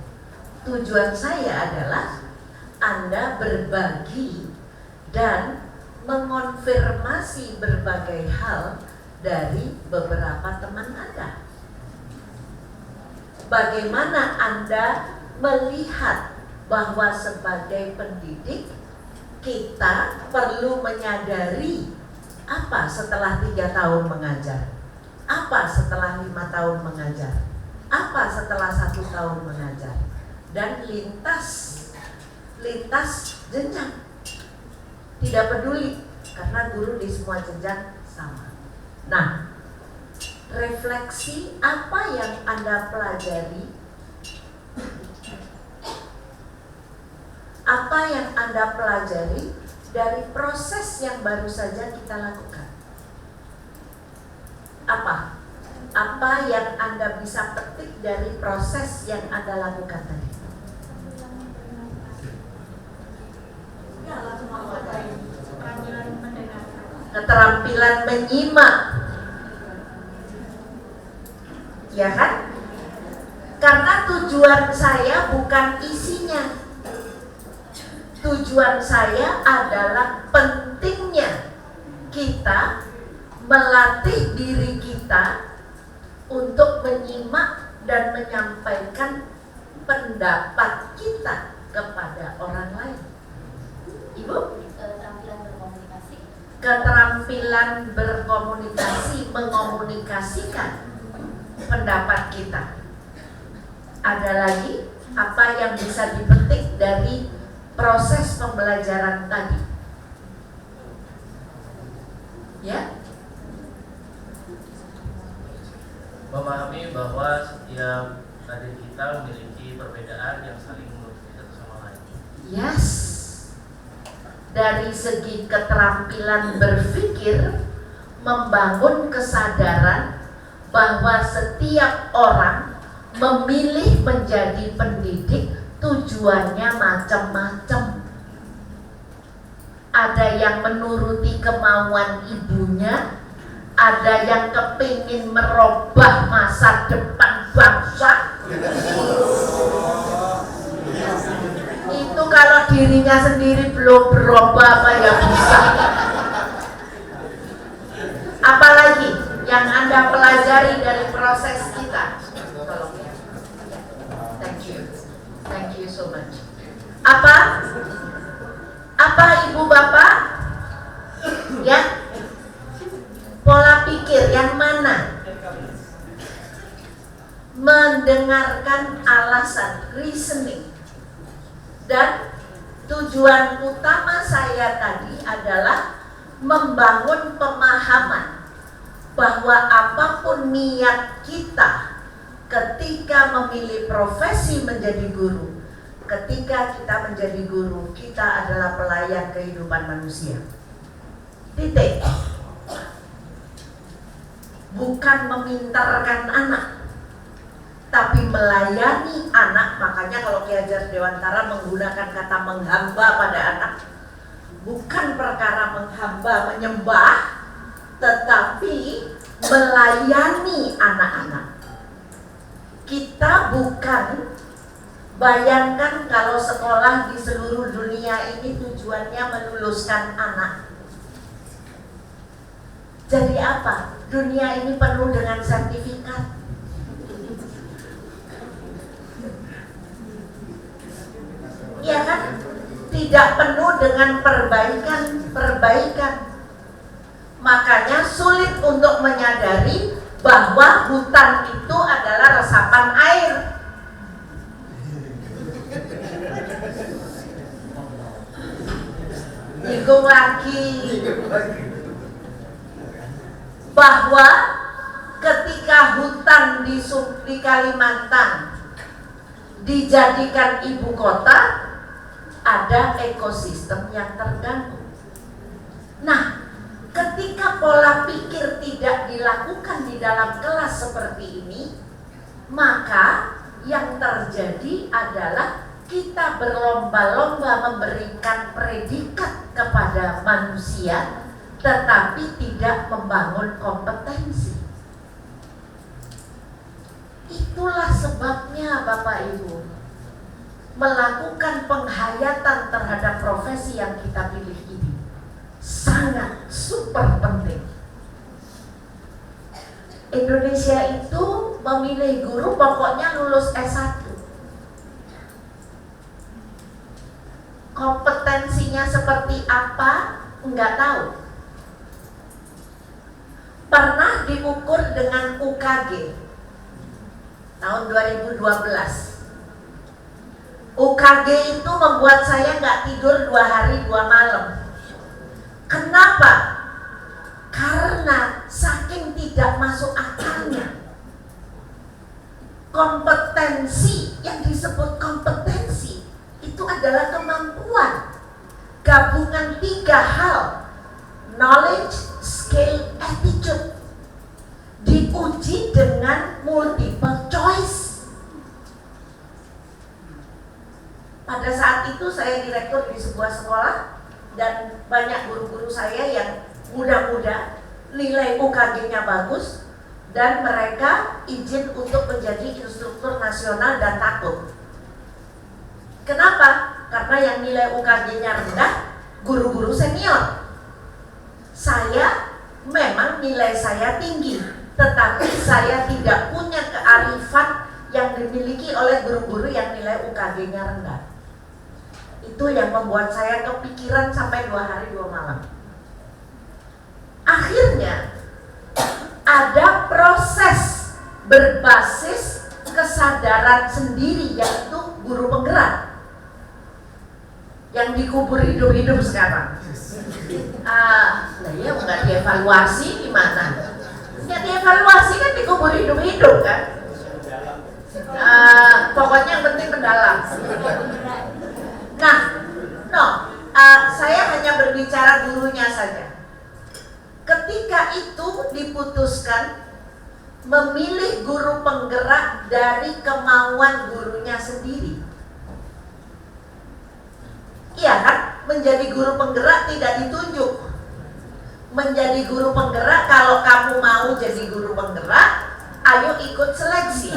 Tujuan saya adalah Anda berbagi dan mengonfirmasi berbagai hal dari beberapa teman Anda. Bagaimana Anda melihat bahwa sebagai pendidik kita perlu menyadari apa setelah 3 tahun mengajar, apa setelah 5 tahun mengajar, apa setelah 1 tahun mengajar, dan lintas jenjang. Tidak peduli karena guru di semua jenjang sama. Nah, refleksi apa yang Anda pelajari, apa yang Anda pelajari dari proses yang baru saja kita lakukan. Apa yang Anda bisa petik dari proses yang Anda lakukan tadi? Keterampilan menyimak, ya kan? Karena tujuan saya bukan isinya. Tujuan saya adalah pentingnya kita melatih diri kita untuk menyimak dan menyampaikan pendapat kita kepada orang lain. Ibu? Keterampilan berkomunikasi, mengomunikasikan pendapat kita. Ada lagi apa yang bisa dipetik dari proses pembelajaran tadi? Ya? Memahami bahwa setiap adik kita memiliki perbedaan yang saling menutupi satu sama lain. Yes. Dari segi keterampilan berpikir, membangun kesadaran bahwa setiap orang memilih menjadi pendidik tujuannya macam-macam. Ada yang menuruti kemauan ibunya, ada yang kepingin merubah masa depan bangsa. Itu kalau dirinya sendiri belum berubah apa ya bisa. Apalagi yang Anda pelajari dari proses kita? Tolong ya. Thank you so much. Apa ibu bapak? Ya. Pola pikir yang mana? Mendengarkan alasan, reasoning. Dan tujuan utama saya tadi adalah membangun pemahaman bahwa apapun niat kita ketika memilih profesi menjadi guru, ketika kita menjadi guru, kita adalah pelayan kehidupan manusia. Titik. Bukan memintarkan anak, tapi melayani anak. Makanya kalau Ki Hajar Dewantara menggunakan kata menghamba pada anak, bukan perkara menghamba menyembah, tetapi melayani anak-anak. Kita bukan, bayangkan kalau sekolah di seluruh dunia ini tujuannya meluluskan anak. Jadi apa? Dunia ini penuh dengan sertifikat. Ya kan? Tidak penuh dengan perbaikan. Makanya sulit untuk menyadari bahwa hutan itu adalah resapan air. Bingung lagi. Bahwa ketika hutan di Kalimantan dijadikan ibu kota, ada ekosistem yang terganggu. Nah, ketika pola pikir tidak dilakukan di dalam kelas seperti ini, maka yang terjadi adalah kita berlomba-lomba memberikan predikat kepada manusia, tetapi tidak membangun kompetensi. Itulah sebabnya Bapak Ibu melakukan penghayatan terhadap profesi yang kita pilih ini sangat super penting. Indonesia itu memilih guru pokoknya lulus S1. Kompetensinya seperti apa enggak tahu. Pernah diukur dengan UKG tahun 2012. UKG itu membuat saya nggak tidur 2 hari 2 malam. Kenapa? Karena saking tidak masuk akalnya kompetensi, yang disebut kompetensi itu adalah kemampuan gabungan 3 hal, knowledge, skill, attitude, diuji dengan multiple choice. Pada saat itu saya direktur di sebuah sekolah dan banyak guru-guru saya yang muda-muda, nilai UKG-nya bagus, dan mereka izin untuk menjadi instruktur nasional dan takut. Kenapa? Karena yang nilai UKG-nya rendah, guru-guru senior. Saya memang nilai saya tinggi, tetapi saya tidak punya kearifan yang dimiliki oleh guru-guru yang nilai UKG-nya rendah. Itu yang membuat saya kepikiran sampai 2 hari 2 malam. Akhirnya ada proses berbasis kesadaran sendiri, yaitu guru penggerak yang dikubur hidup-hidup sekarang. Nah ya nggak dievaluasi gimana? Ya dievaluasi kan dikubur hidup-hidup kan? Pokoknya yang penting mendalam. Nah, saya hanya berbicara gurunya saja. Ketika itu diputuskan memilih guru penggerak dari kemauan gurunya sendiri. Iya kan? Menjadi guru penggerak tidak ditunjuk. Menjadi guru penggerak, kalau kamu mau jadi guru penggerak, ayo ikut seleksi.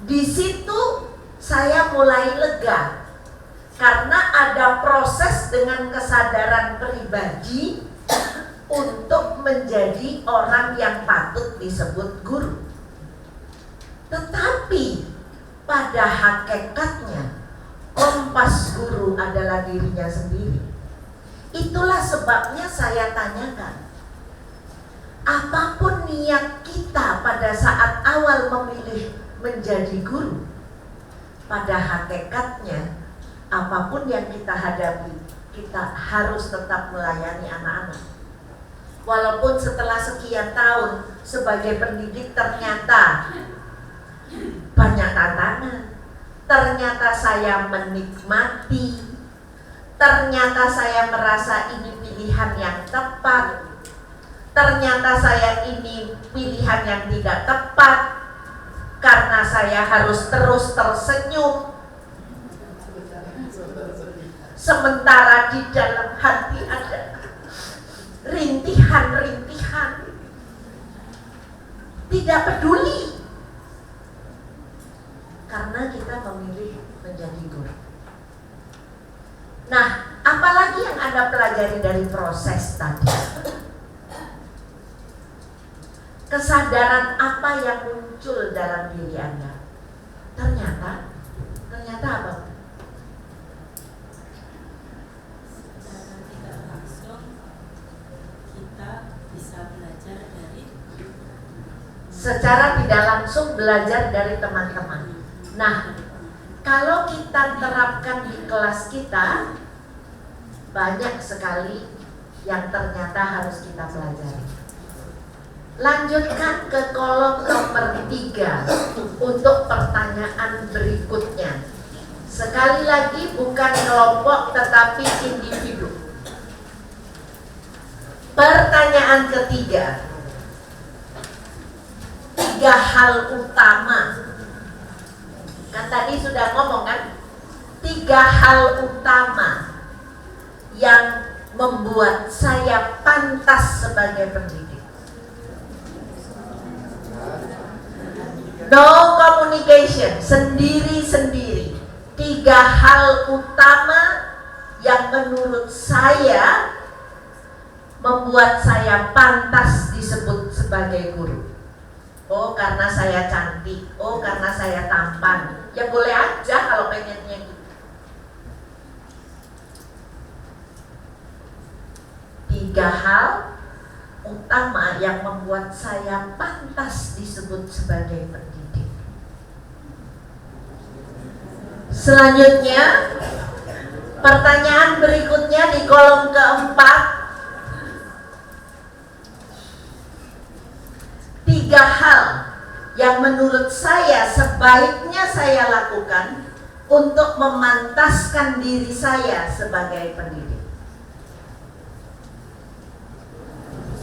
Di situ saya mulai lega. Karena ada proses dengan kesadaran pribadi untuk menjadi orang yang patut disebut guru. Tetapi pada hakikatnya kompas guru adalah dirinya sendiri. Itulah sebabnya saya tanyakan, apapun niat kita pada saat awal memilih menjadi guru, pada hakikatnya apapun yang kita hadapi, kita harus tetap melayani anak-anak. Walaupun setelah sekian tahun sebagai pendidik ternyata banyak tantangan, ternyata saya menikmati, ternyata saya merasa ini pilihan yang tepat, ternyata saya ini pilihan yang tidak tepat, karena saya harus terus tersenyum, sementara di dalam hati ada rintihan-rintihan. Tidak peduli, karena kita memilih menjadi guru. Nah, apalagi yang Anda pelajari dari proses tadi? Kesadaran apa yang muncul dalam diri Anda? Ternyata apa? Secara tidak langsung belajar dari teman-teman. Nah, kalau kita terapkan di kelas kita, banyak sekali yang ternyata harus kita pelajari. Lanjutkan ke kolom nomor 3 untuk pertanyaan berikutnya. Sekali lagi, bukan kelompok tetapi individu. Pertanyaan ketiga, 3 hal utama. Kan tadi sudah ngomong kan, 3 hal utama yang membuat saya pantas sebagai pendidik. No communication, sendiri-sendiri. 3 hal utama yang menurut saya membuat saya pantas disebut sebagai guru. Oh, karena saya cantik, oh karena saya tampan. Ya boleh aja kalau pengennya gitu. 3 hal utama yang membuat saya pantas disebut sebagai pendidik. Selanjutnya, pertanyaan berikutnya di kolom keempat. 3 hal yang menurut saya sebaiknya saya lakukan untuk memantaskan diri saya sebagai pendidik.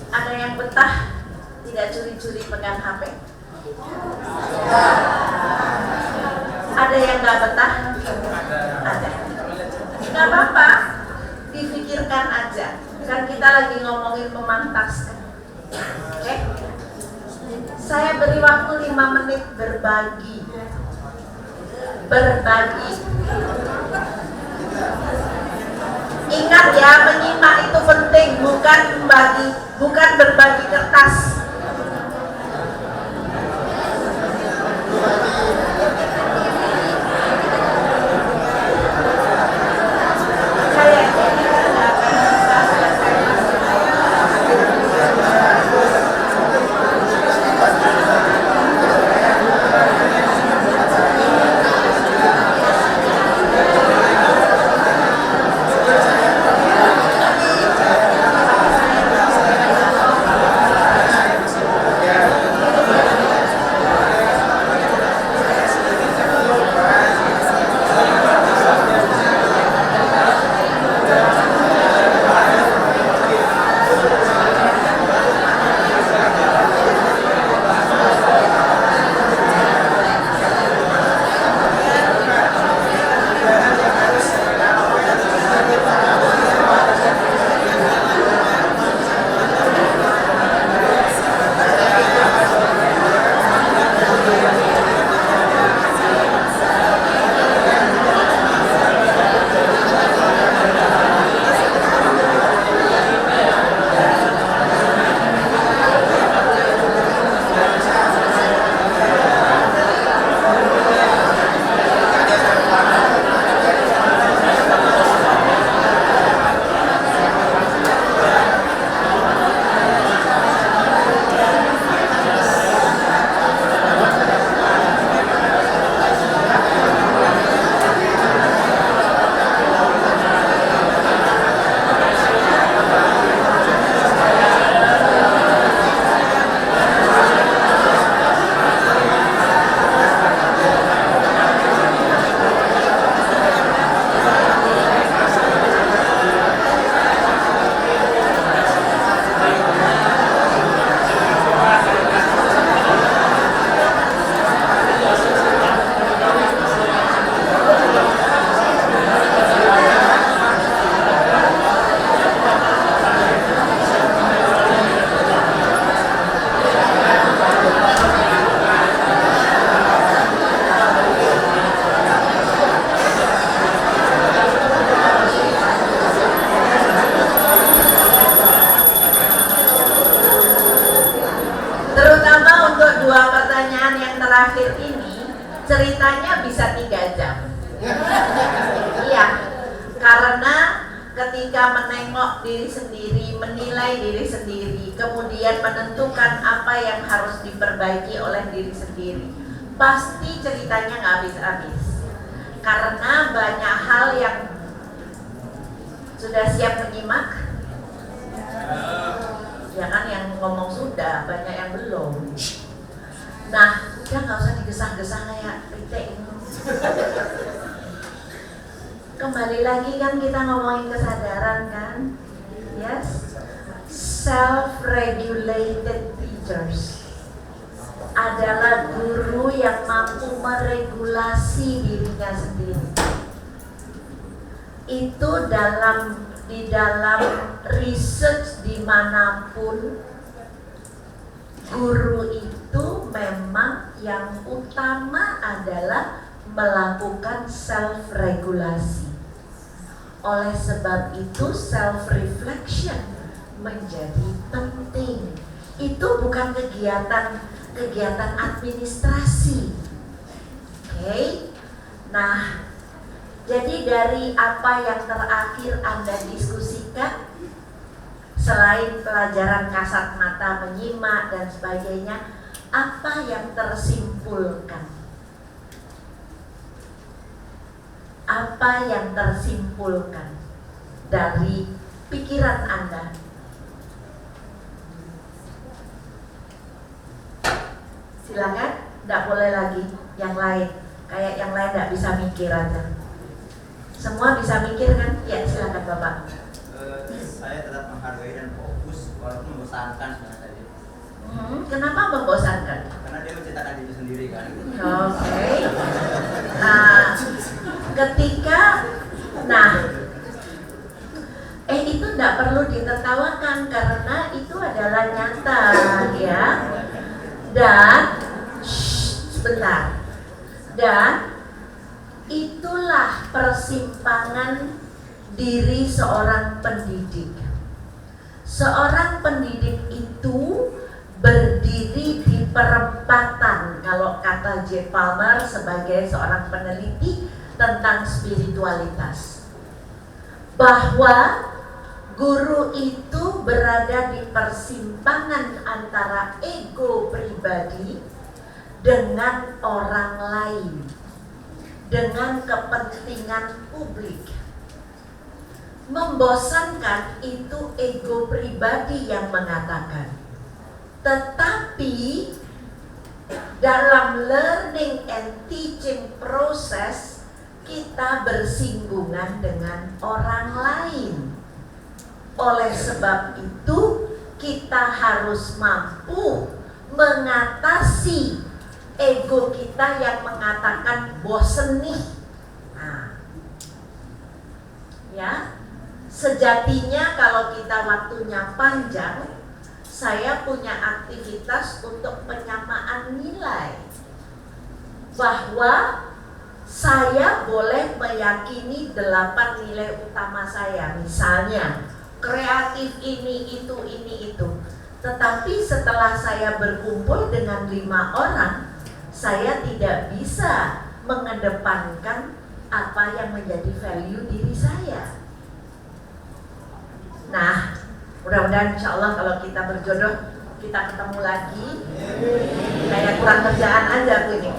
Ada yang betah tidak curi-curi pegang HP? Ada yang gak betah? Ada. Gak apa-apa, difikirkan aja. Kan kita lagi ngomongin memantaskan. Oke? Saya beri waktu 5 menit berbagi. Ingat ya, menyimak itu penting, bukan berbagi kertas. terakhir ini ceritanya bisa 3 jam. Iya, karena ketika menengok diri sendiri, menilai diri sendiri, kemudian menentukan apa yang harus diperbaiki oleh diri sendiri, pasti ceritanya nggak habis-habis. Karena banyak hal yang sudah siap menyimak. Ya kan, yang ngomong sudah, banyak yang belum. Nah, udah nggak usah digesah-gesah kayak pitik. Kembali lagi kan kita ngomongin kesadaran kan. Yes, self-regulated teachers adalah guru yang mampu meregulasi dirinya sendiri. Itu di dalam research dimanapun, guru itu memang yang utama adalah melakukan self-regulasi. Oleh sebab itu self-reflection menjadi penting. Itu bukan kegiatan administrasi. Oke. Nah, jadi dari apa yang terakhir Anda diskusikan, selain pelajaran kasat mata, menyimak dan sebagainya, apa yang tersimpulkan? Apa yang tersimpulkan dari pikiran Anda? Silakan, tidak boleh lagi yang lain. Kayak yang lain tidak bisa mikir aja. Semua bisa mikir kan? Ya, silakan Bapak. Saya tetap menghargai dan fokus walaupun membosankan sebenarnya tadi. Kenapa membosankan? Karena dia menciptakan diri sendiri kan. Oke. Ketika, itu tidak perlu ditertawakan karena itu adalah nyata, ya. Dan sebentar. Dan itulah persimpangan diri seorang pendidik. Seorang pendidik itu berdiri di perempatan, kalau kata J. Palmer sebagai seorang peneliti tentang spiritualitas, bahwa guru itu berada di persimpangan antara ego pribadi dengan orang lain, dengan kepentingan publik. Membosankan itu ego pribadi yang mengatakan. Tetapi dalam learning and teaching proses kita bersinggungan dengan orang lain. Oleh sebab itu kita harus mampu mengatasi ego kita yang mengatakan bosen nih. Ya, sejatinya kalau kita waktunya panjang, saya punya aktivitas untuk penyamaan nilai, bahwa saya boleh meyakini 8 nilai utama saya, misalnya kreatif ini itu. Tetapi setelah saya berkumpul dengan 5 orang, saya tidak bisa mengedepankan apa yang menjadi value diri saya. Nah, mudah-mudahan insya Allah kalau kita berjodoh, kita ketemu lagi. Kayak kurang kerjaan aja aku ini.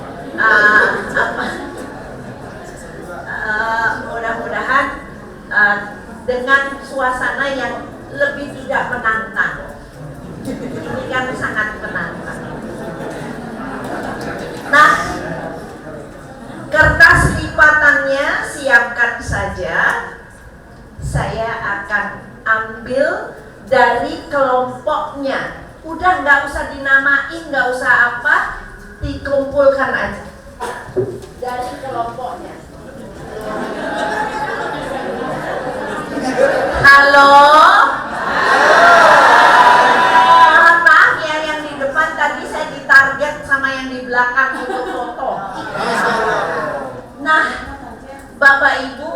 Mudah-mudahan dengan suasana yang lebih tidak menantang. Ini kan sangat menantang. Nah, kertas lipatannya siapkan saja. Saya akan ambil dari kelompoknya. Udah nggak usah dinamain, nggak usah apa, dikumpulkan aja dari kelompoknya. Halo. Mohon maaf ya, yang di depan tadi saya ditarget sama yang di belakang untuk foto. Nah, Bapak Ibu,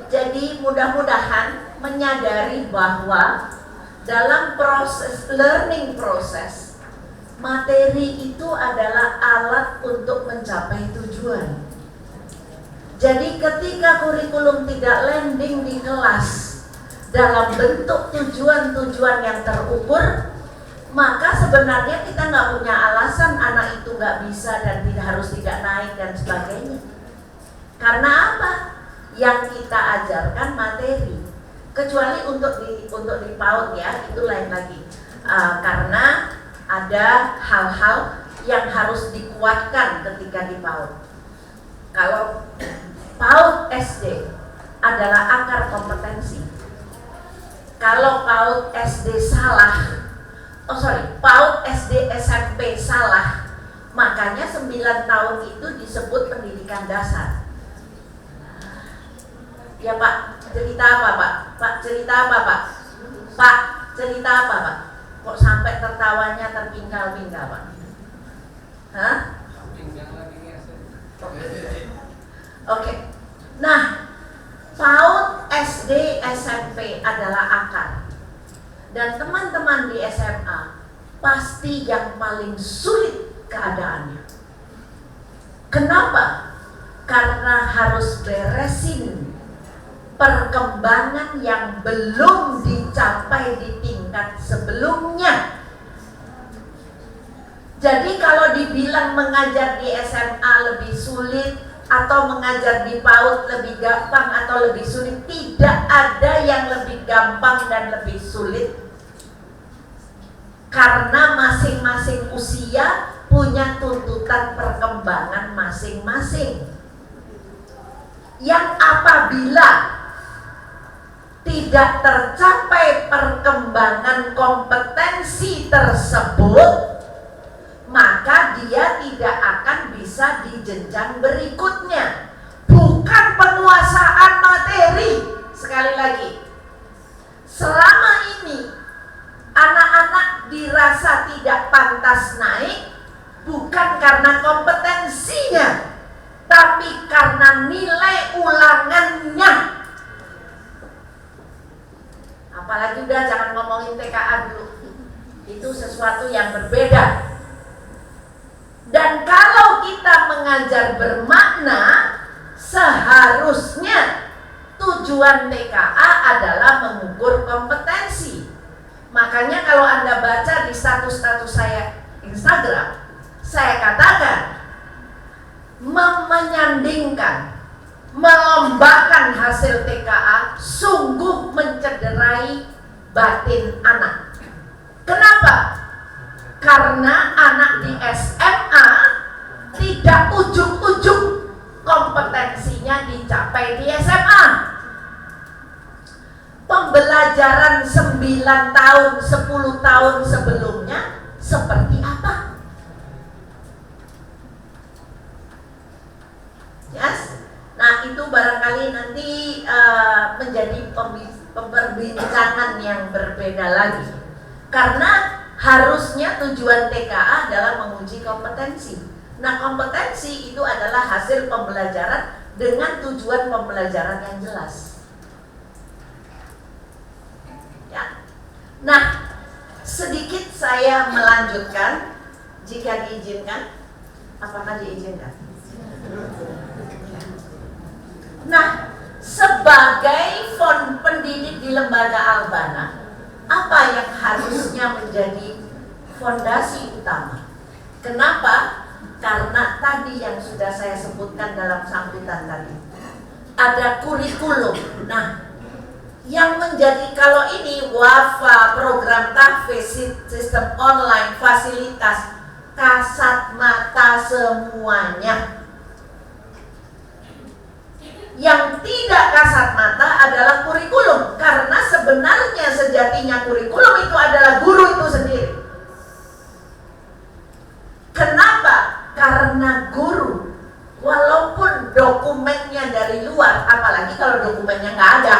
jadi mudah-mudahan menyadari bahwa dalam proses learning proses, materi itu adalah alat untuk mencapai tujuan. Jadi ketika kurikulum tidak landing di kelas dalam bentuk tujuan-tujuan yang terukur, maka sebenarnya kita nggak punya alasan anak itu nggak bisa dan tidak naik dan sebagainya. Karena apa? Yang kita ajarkan materi. Kecuali untuk di PAUD ya, itu lain lagi. Karena ada hal-hal yang harus dikuatkan ketika di PAUD. Kalau PAUD SD adalah akar kompetensi. Kalau PAUD SD PAUD SD SMP salah, makanya 9 tahun itu disebut pendidikan dasar. Ya Pak, cerita apa Pak? Pak, cerita apa Pak? Pak, cerita apa Pak? Kok sampai tertawanya terpinggal-pinggal Pak? Hah? Oke. Nah, PAUD SD SMP adalah akar. Dan teman-teman di SMA pasti yang paling sulit keadaannya. Kenapa? Karena harus beresin perkembangan yang belum dicapai di tingkat sebelumnya. Jadi kalau dibilang mengajar di SMA lebih sulit atau mengajar di PAUD lebih gampang atau lebih sulit, tidak ada yang lebih gampang dan lebih sulit. Karena masing-masing usia punya urutan perkembangan masing-masing. Yang apabila tidak tercapai perkembangan kompetensi tersebut, maka dia tidak akan bisa di jenjang berikutnya. Bukan penguasaan materi. Sekali lagi, selama ini anak-anak dirasa tidak pantas naik bukan karena kompetensinya, tapi karena nilai ulangannya. Apalagi udah jangan ngomongin TKA dulu, itu sesuatu yang berbeda. Dan kalau kita mengajar bermakna, seharusnya tujuan TKA adalah mengukur kompetensi. Makanya kalau Anda baca di status-status saya Instagram, saya katakan menyandingkan, melombakan hasil TKA sungguh mencederai batin anak. Kenapa? Karena anak di SMA tidak ujung-ujung kompetensinya dicapai di SMA. Pembelajaran 9 tahun, 10 tahun sebelumnya seperti apa? Yes? Nah, itu barangkali nanti menjadi perbincangan yang berbeda lagi. Karena harusnya tujuan TKA adalah menguji kompetensi. Nah, kompetensi itu adalah hasil pembelajaran dengan tujuan pembelajaran yang jelas. Ya. Nah, sedikit saya melanjutkan, jika diizinkan. Apakah diizinkan? Nah, sebagai pendidik di lembaga Albana, apa yang harusnya menjadi fondasi utama? Kenapa? Karena tadi yang sudah saya sebutkan dalam sambutan tadi, ada kurikulum. Nah, yang menjadi kalau ini WAFA, program tahfiz, sistem online, fasilitas, kasat mata semuanya. Yang tidak kasat mata adalah kurikulum, karena sebenarnya sejatinya kurikulum itu adalah guru itu sendiri. Kenapa? Karena guru, walaupun dokumennya dari luar, apalagi kalau dokumennya nggak ada,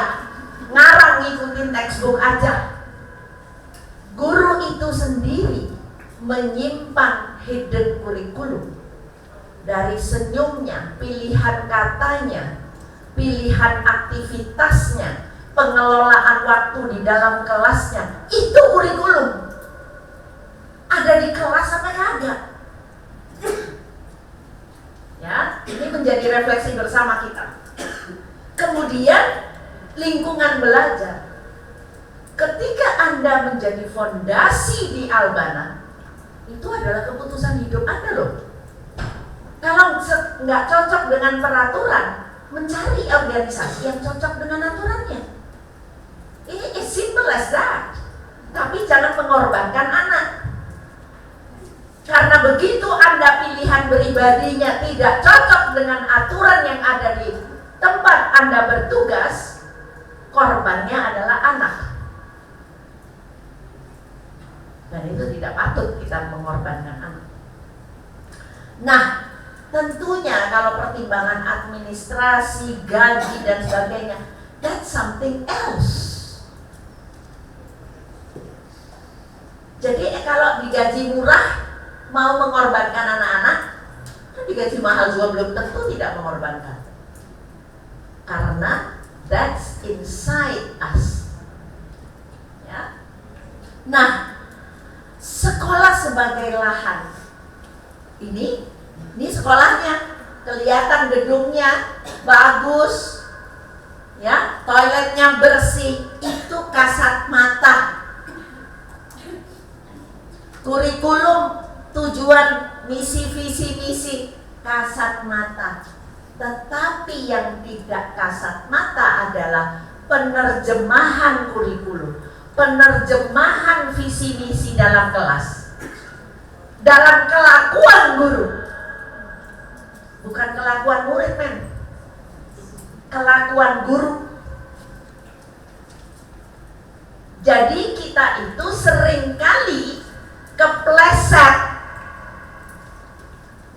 ngarang ngikutin textbook aja, guru itu sendiri menyimpan hidden kurikulum dari senyumnya, pilihan katanya, pilihan aktivitasnya, pengelolaan waktu di dalam kelasnya. Itu kurikulum. Ada di kelas sampai kagak. Ya, ini menjadi refleksi bersama kita. Kemudian lingkungan belajar. Ketika Anda menjadi fondasi di Albana, itu adalah keputusan hidup Anda loh. Kalau nggak cocok dengan peraturan, mencari organisasi yang cocok dengan aturannya. Ini as simple as that. Tapi jangan mengorbankan anak. Karena begitu Anda pilihan pribadinya tidak cocok dengan aturan yang ada di tempat Anda bertugas, korbannya adalah anak. Dan itu tidak patut kita mengorbankan anak. Nah, tentunya kalau pertimbangan administrasi, gaji dan sebagainya, that's something else. Jadi kalau digaji murah mau mengorbankan anak-anak, digaji mahal juga belum tentu tidak mengorbankan. Karena that's inside us. Ya. Nah, sekolah sebagai lahan. Ini sekolahnya, kelihatan gedungnya bagus, ya, toiletnya bersih, itu kasat mata. Kurikulum, tujuan, misi, visi, misi, kasat mata. Tetapi yang tidak kasat mata adalah penerjemahan kurikulum, penerjemahan visi misi dalam kelas, dalam kelakuan guru, bukan kelakuan murid, men. Kelakuan guru. Jadi kita itu seringkali kepleset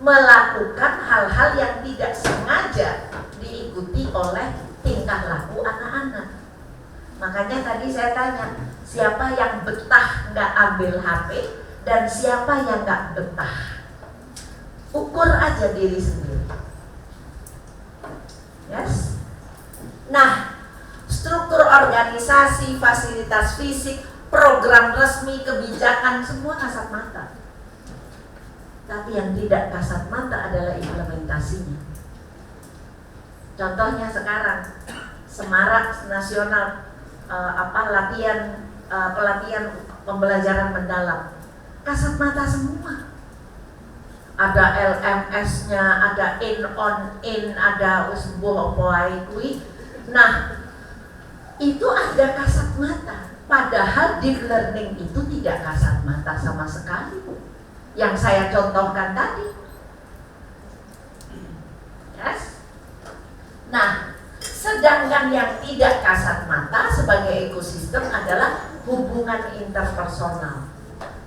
melakukan hal-hal yang tidak sengaja diikuti oleh tingkah laku anak-anak. Makanya tadi saya tanya, siapa yang betah nggak ambil HP dan siapa yang nggak betah? Ukur aja diri sendiri. Yes. Nah, struktur organisasi, fasilitas fisik, program resmi, kebijakan, semua kasat mata. Tapi yang tidak kasat mata adalah implementasinya. Contohnya sekarang Semarak Nasional pelatihan pembelajaran mendalam, kasat mata semua. Ada LMS-nya, ada in, ada usbuh kui. Nah, itu ada kasat mata. Padahal deep learning itu tidak kasat mata sama sekali. Yang saya contohkan tadi. Yes. Nah, sedangkan yang tidak kasat mata sebagai ekosistem adalah hubungan interpersonal.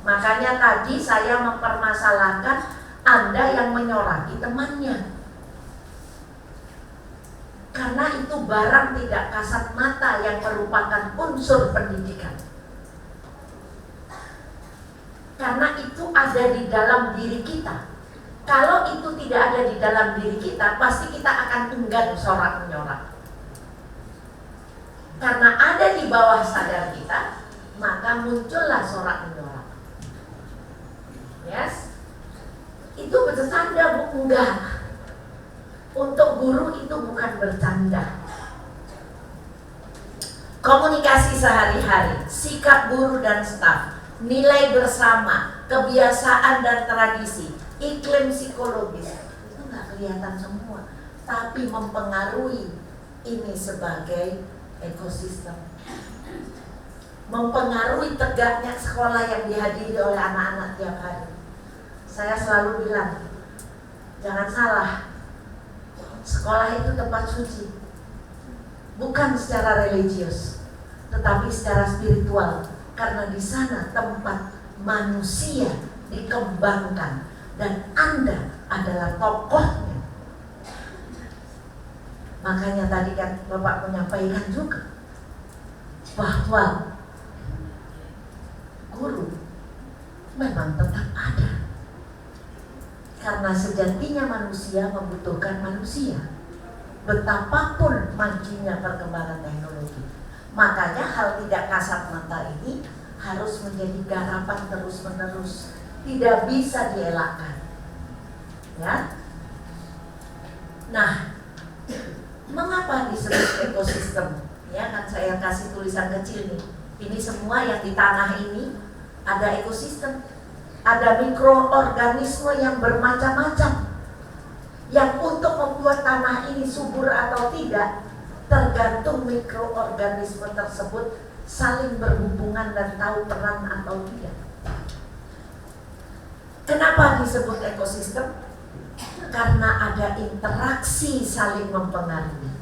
Makanya tadi saya mempermasalahkan Anda yang menyoraki temannya. Karena itu barang tidak kasat mata yang merupakan unsur pendidikan. Karena itu ada di dalam diri kita. Kalau itu tidak ada di dalam diri kita, pasti kita akan enggan sorak-menyorak. Karena ada di bawah sadar kita, maka muncullah sorak-menyorak. Yes? Itu bercanda, Bu? Enggak. Untuk guru itu bukan bercanda. Komunikasi sehari-hari, sikap guru dan staf, nilai bersama, kebiasaan dan tradisi, iklim psikologis, itu nggak kelihatan semua, tapi mempengaruhi ini sebagai ekosistem. Mempengaruhi tegaknya sekolah yang dihadiri oleh anak-anak tiap hari. Saya selalu bilang, jangan salah, sekolah itu tempat suci, bukan secara religius, tetapi secara spiritual. Karena di sana tempat manusia dikembangkan dan Anda adalah tokohnya. Makanya tadi kan Bapak menyampaikan juga bahwa guru memang tetap ada. Karena sejatinya manusia membutuhkan manusia. Betapapun majunya perkembangan teknologi. Makanya hal tidak kasat mata ini harus menjadi garapan terus-menerus, tidak bisa dielakkan. Ya. Nah, mengapa disebut ekosistem? Ya kan saya kasih tulisan kecil nih. Ini semua yang di tanah ini ada ekosistem, ada mikroorganisme yang bermacam-macam. Yang untuk membuat tanah ini subur atau tidak tergantung mikroorganisme tersebut saling berhubungan dan tahu peran atau tidak. Kenapa disebut ekosistem? Karena ada interaksi saling mempengaruhi.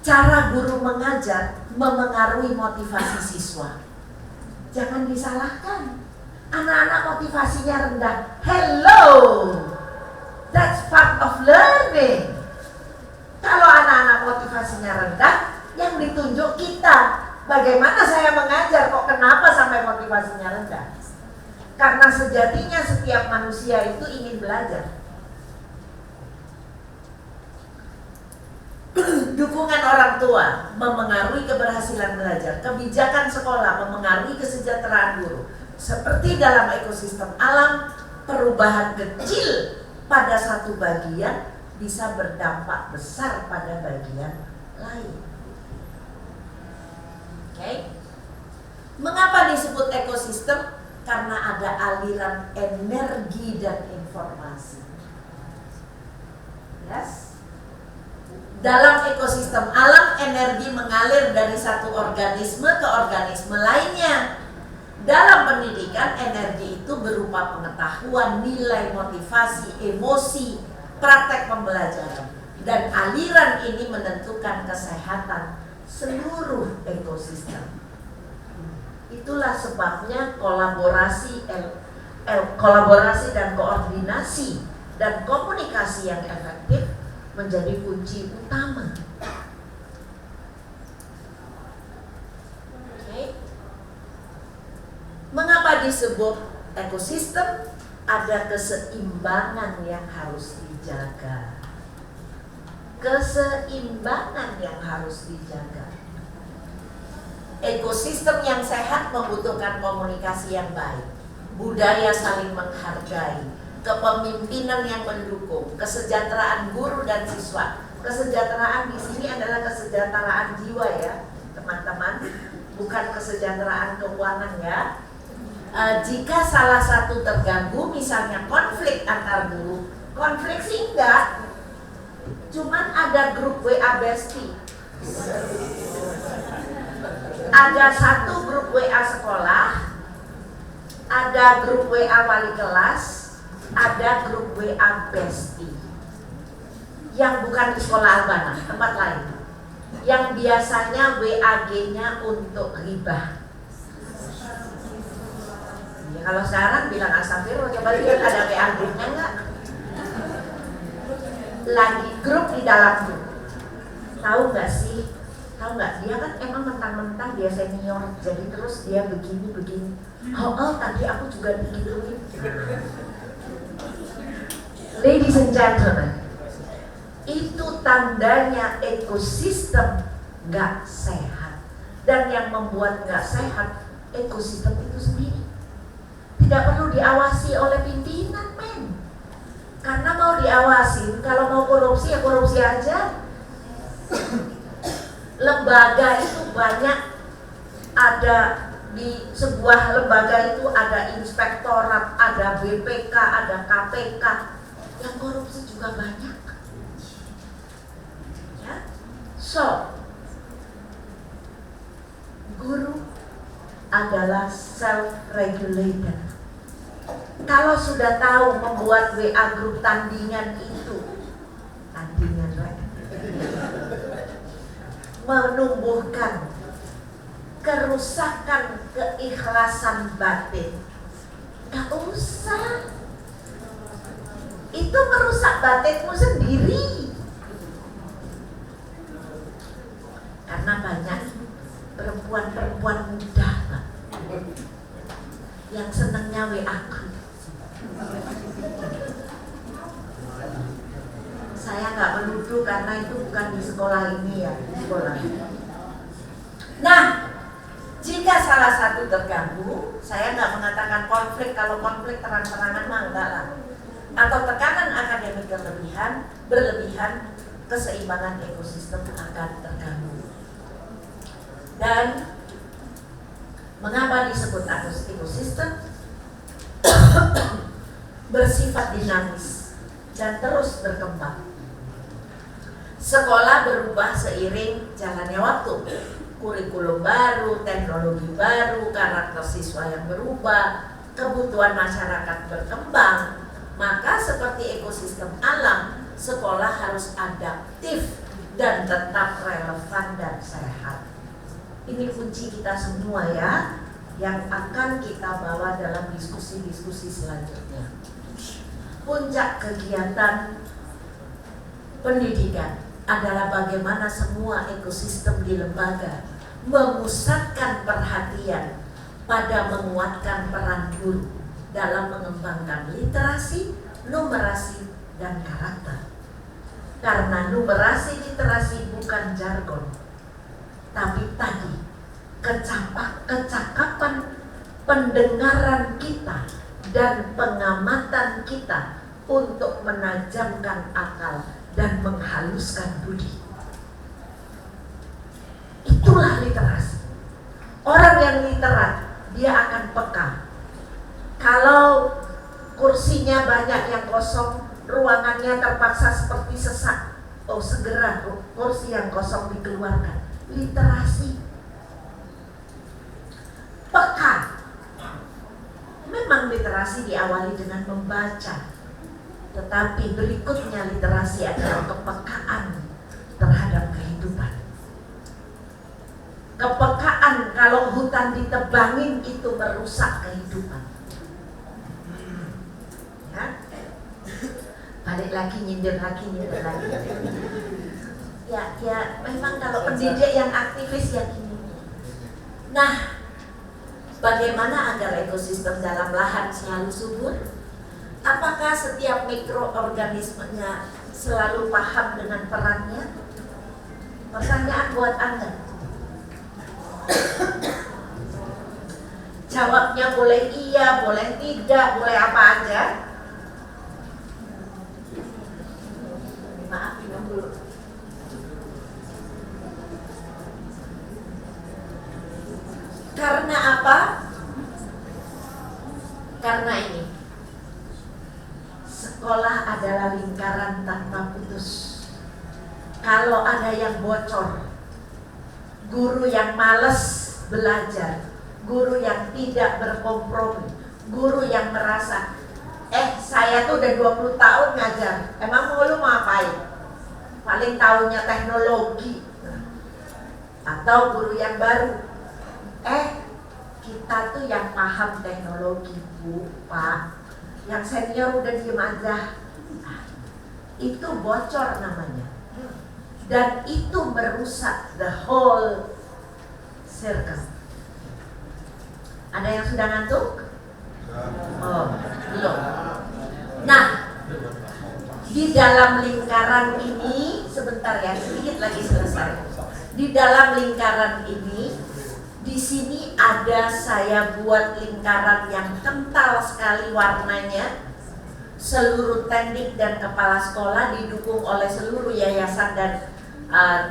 Cara guru mengajar memengaruhi motivasi siswa. Jangan disalahkan. Anak-anak motivasinya rendah. Hello, that's part of learning. Kalau anak-anak motivasinya rendah, yang ditunjuk kita. Bagaimana saya mengajar kok kenapa sampai motivasinya rendah? Karena sejatinya setiap manusia itu ingin belajar. Dukungan orang tua memengaruhi keberhasilan belajar. Kebijakan sekolah memengaruhi kesejahteraan guru. Seperti dalam ekosistem alam, perubahan kecil pada satu bagian bisa berdampak besar pada bagian lain. Oke. Mengapa disebut ekosistem? Karena ada aliran energi dan informasi. Yes. Dalam ekosistem alam, energi mengalir dari satu organisme ke organisme lainnya. Dalam pendidikan, energi itu berupa pengetahuan, nilai, motivasi, emosi, praktek pembelajaran. Dan aliran ini menentukan kesehatan seluruh ekosistem. Itulah sebabnya kolaborasi dan koordinasi dan komunikasi yang efektif menjadi kunci utama. Mengapa disebut ekosistem? Ada keseimbangan yang harus dijaga. Keseimbangan yang harus dijaga. Ekosistem yang sehat membutuhkan komunikasi yang baik, budaya saling menghargai, kepemimpinan yang mendukung, kesejahteraan guru dan siswa. Kesejahteraan di sini adalah kesejahteraan jiwa ya, teman-teman, bukan kesejahteraan keuangan ya. Jika salah satu terganggu, misalnya konflik antar guru, konflik sih enggak, cuman ada grup WA bestie, ada satu grup WA sekolah, ada grup WA wali kelas, ada grup WA bestie, yang bukan di sekolah Albana, tempat lain, yang biasanya WAG-nya untuk ribah. Kalau sekarang bilang astagfirullah, coba lihat ada WA grupnya enggak? Lagi grup di dalam grup. Tahu nggak sih? Tahu nggak? Dia kan emang mentang-mentang dia senior, jadi terus dia begini. Oh tadi aku juga begini. Ladies and gentlemen, itu tandanya ekosistem nggak sehat. Dan yang membuat nggak sehat ekosistem itu sendiri. Tidak perlu diawasi oleh pimpinan, men. Karena mau diawasin, kalau mau korupsi ya korupsi aja. Lembaga itu banyak, ada di sebuah lembaga itu ada inspektorat, ada BPK, ada KPK. Yang korupsi juga banyak. Ya. So, guru adalah self-regulated. Kalau sudah tahu membuat WA grup tandingan itu, menumbuhkan kerusakan keikhlasan batin, gak usah. Itu merusak batinmu sendiri. Karena banyak perempuan-perempuan muda, Pak, yang senangnya WA group. Saya nggak menuduh karena itu bukan di sekolah ini ya, di sekolah. Nah, jika salah satu terganggu, saya nggak mengatakan konflik. Kalau konflik terang-terangan mah enggak lah. Atau tekanan akademik berlebihan, keseimbangan ekosistem akan terganggu. Dan mengapa disebut ekosistem? Bersifat dinamis dan terus berkembang. Sekolah berubah seiring jalannya waktu. Kurikulum baru, teknologi baru, karakter siswa yang berubah, kebutuhan masyarakat berkembang. Maka seperti ekosistem alam, sekolah harus adaptif dan tetap relevan dan sehat. Ini kunci kita semua ya, yang akan kita bawa dalam diskusi-diskusi selanjutnya. Puncak kegiatan pendidikan adalah bagaimana semua ekosistem di lembaga memusatkan perhatian pada menguatkan peran guru dalam mengembangkan literasi, numerasi, dan karakter. Karena numerasi literasi bukan jargon, tapi tadi kecakapan pendengaran kita dan pengamatan kita untuk menajamkan akal dan menghaluskan budi. Itulah literasi. Orang yang literat, dia akan peka. Kalau kursinya banyak yang kosong, ruangannya terpaksa seperti sesak, oh segera kursi yang kosong dikeluarkan. Literasi. Peka literasi diawali dengan membaca, tetapi berikutnya literasi adalah kepekaan terhadap kehidupan. Kepekaan kalau hutan ditebangin itu merusak kehidupan. Ya? Balik lagi nyindir lagi. Ya memang kalau pendidik yang aktivis ya gini. Nah, bagaimana agar ekosistem dalam lahan selalu subur? Apakah setiap mikroorganismenya selalu paham dengan perannya? Pertanyaan buat Anda. Jawabnya boleh iya, boleh tidak, boleh apa aja. Maaf, minum dulu. Karena apa? Karena ini, sekolah adalah lingkaran tanpa putus. Kalau ada yang bocor, guru yang malas belajar, guru yang tidak berkompromi, guru yang merasa saya tuh udah 20 tahun ngajar, emang mau lu ngapain? Paling tahunya teknologi. Atau guru yang baru, kita tuh yang paham teknologi Bu, Pak, yang senior udah diem aja. Itu bocor namanya. Dan itu merusak the whole circle. Ada yang sudah ngantuk? Oh, belum. Nah, di dalam lingkaran ini, sebentar ya, sedikit lagi selesai. Di dalam lingkaran ini, di sini ada saya buat lingkaran yang kental sekali warnanya. Seluruh teknik dan kepala sekolah didukung oleh seluruh yayasan dan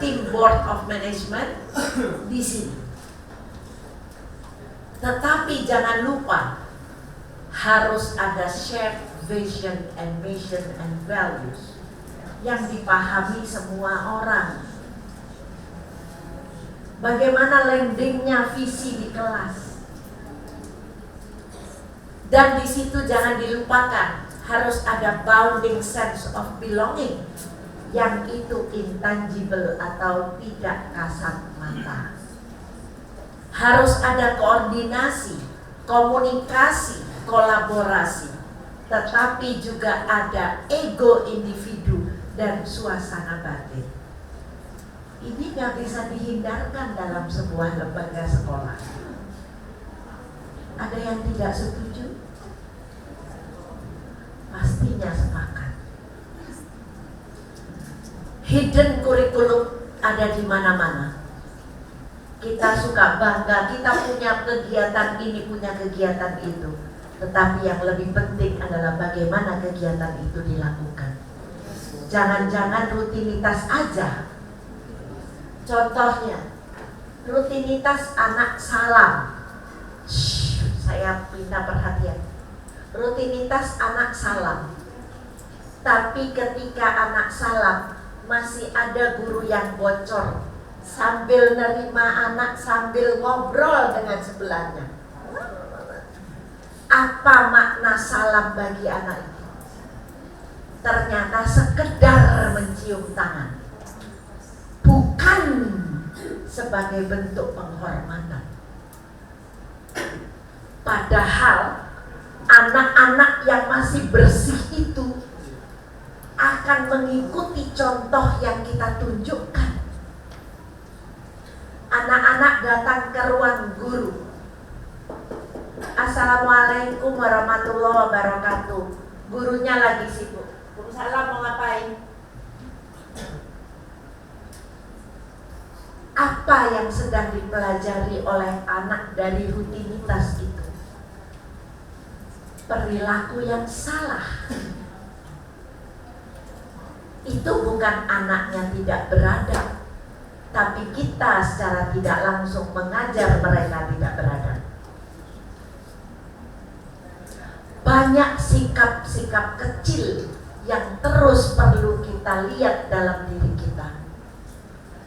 tim board of management di sini. Tetapi jangan lupa harus ada shared vision and mission and values yang dipahami semua orang. Bagaimana landingnya visi di kelas. Dan di situ jangan dilupakan harus ada bounding sense of belonging, yang itu intangible atau tidak kasat mata. Harus ada koordinasi, komunikasi, kolaborasi, tetapi juga ada ego individu dan suasana batin. Ini gak bisa dihindarkan dalam sebuah lembaga sekolah. Ada yang tidak setuju? Pastinya sepakat. Hidden kurikulum ada di mana-mana. Kita suka bangga, kita punya kegiatan ini, punya kegiatan itu. Tetapi yang lebih penting adalah bagaimana kegiatan itu dilakukan. Jangan-jangan rutinitas aja. Contohnya, rutinitas anak salam. Saya minta perhatian. Rutinitas anak salam. Tapi ketika anak salam, masih ada guru yang bocor sambil nerima anak, sambil ngobrol dengan sebelahnya. Apa makna salam bagi anak itu? Ternyata sekedar mencium tangan, bukan sebagai bentuk penghormatan. Padahal anak-anak yang masih bersih itu akan mengikuti contoh yang kita tunjukkan. Anak-anak datang ke ruang guru. Assalamualaikum warahmatullahi wabarakatuh. Gurunya lagi sibuk. Waalaikumsalam, mau ngapain? Apa yang sedang dipelajari oleh anak dari rutinitas itu? Perilaku yang salah. Itu bukan anaknya tidak beradab, tapi kita secara tidak langsung mengajar mereka tidak beradab. Banyak sikap-sikap kecil yang terus perlu kita lihat dalam diri kita.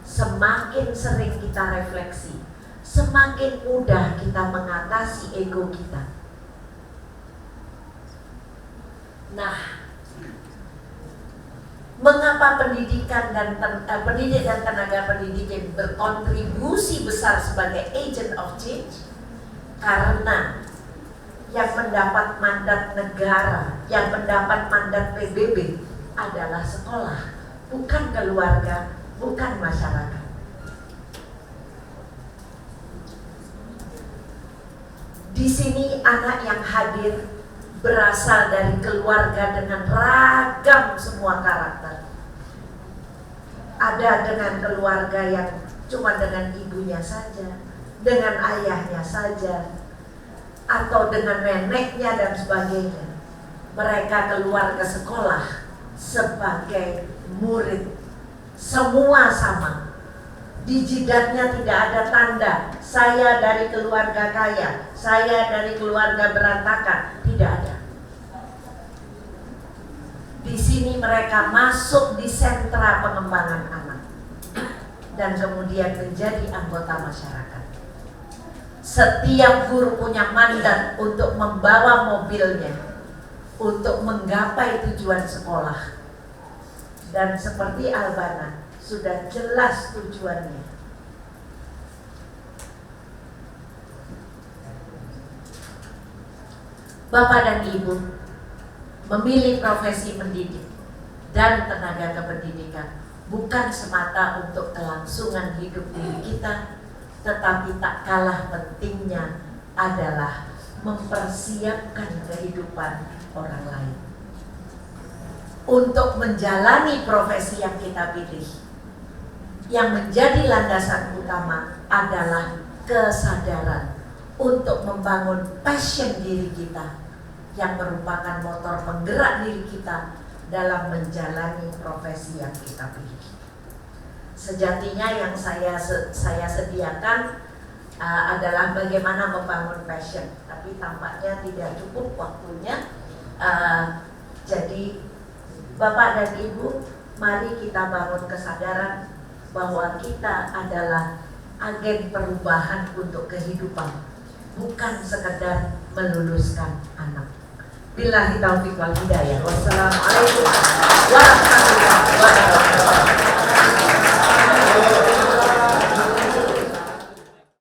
Semakin sering kita refleksi, semakin mudah kita mengatasi ego kita. Nah, mengapa pendidikan dan pendidik dan tenaga pendidik berkontribusi besar sebagai agent of change? Karena yang mendapat mandat negara, yang mendapat mandat PBB adalah sekolah, bukan keluarga, bukan masyarakat. Di sini anak yang hadir berasal dari keluarga dengan ragam semua karakter. Ada dengan keluarga yang cuma dengan ibunya saja, dengan ayahnya saja, atau dengan neneknya dan sebagainya. Mereka keluar ke sekolah sebagai murid. Semua sama. Di jidatnya tidak ada tanda saya dari keluarga kaya, saya dari keluarga berantakan, tidak ada. Di sini mereka masuk di sentra pengembangan anak dan kemudian menjadi anggota masyarakat. Setiap guru punya mandat untuk membawa mobilnya untuk menggapai tujuan sekolah. Dan seperti Albana, sudah jelas tujuannya. Bapak dan Ibu memilih profesi mendidik dan tenaga kependidikan bukan semata untuk kelangsungan hidup diri kita, tetapi tak kalah pentingnya adalah mempersiapkan kehidupan orang lain. Untuk menjalani profesi yang kita pilih, yang menjadi landasan utama adalah kesadaran untuk membangun passion diri kita yang merupakan motor penggerak diri kita dalam menjalani profesi yang kita pilih. Sejatinya yang saya sediakan adalah bagaimana membangun passion, tapi tampaknya tidak cukup waktunya. Jadi Bapak dan Ibu, mari kita bangun kesadaran bahwa kita adalah agen perubahan untuk kehidupan, bukan sekedar meluluskan anak. Billahi taufiq wal hidayah. Wassalamualaikum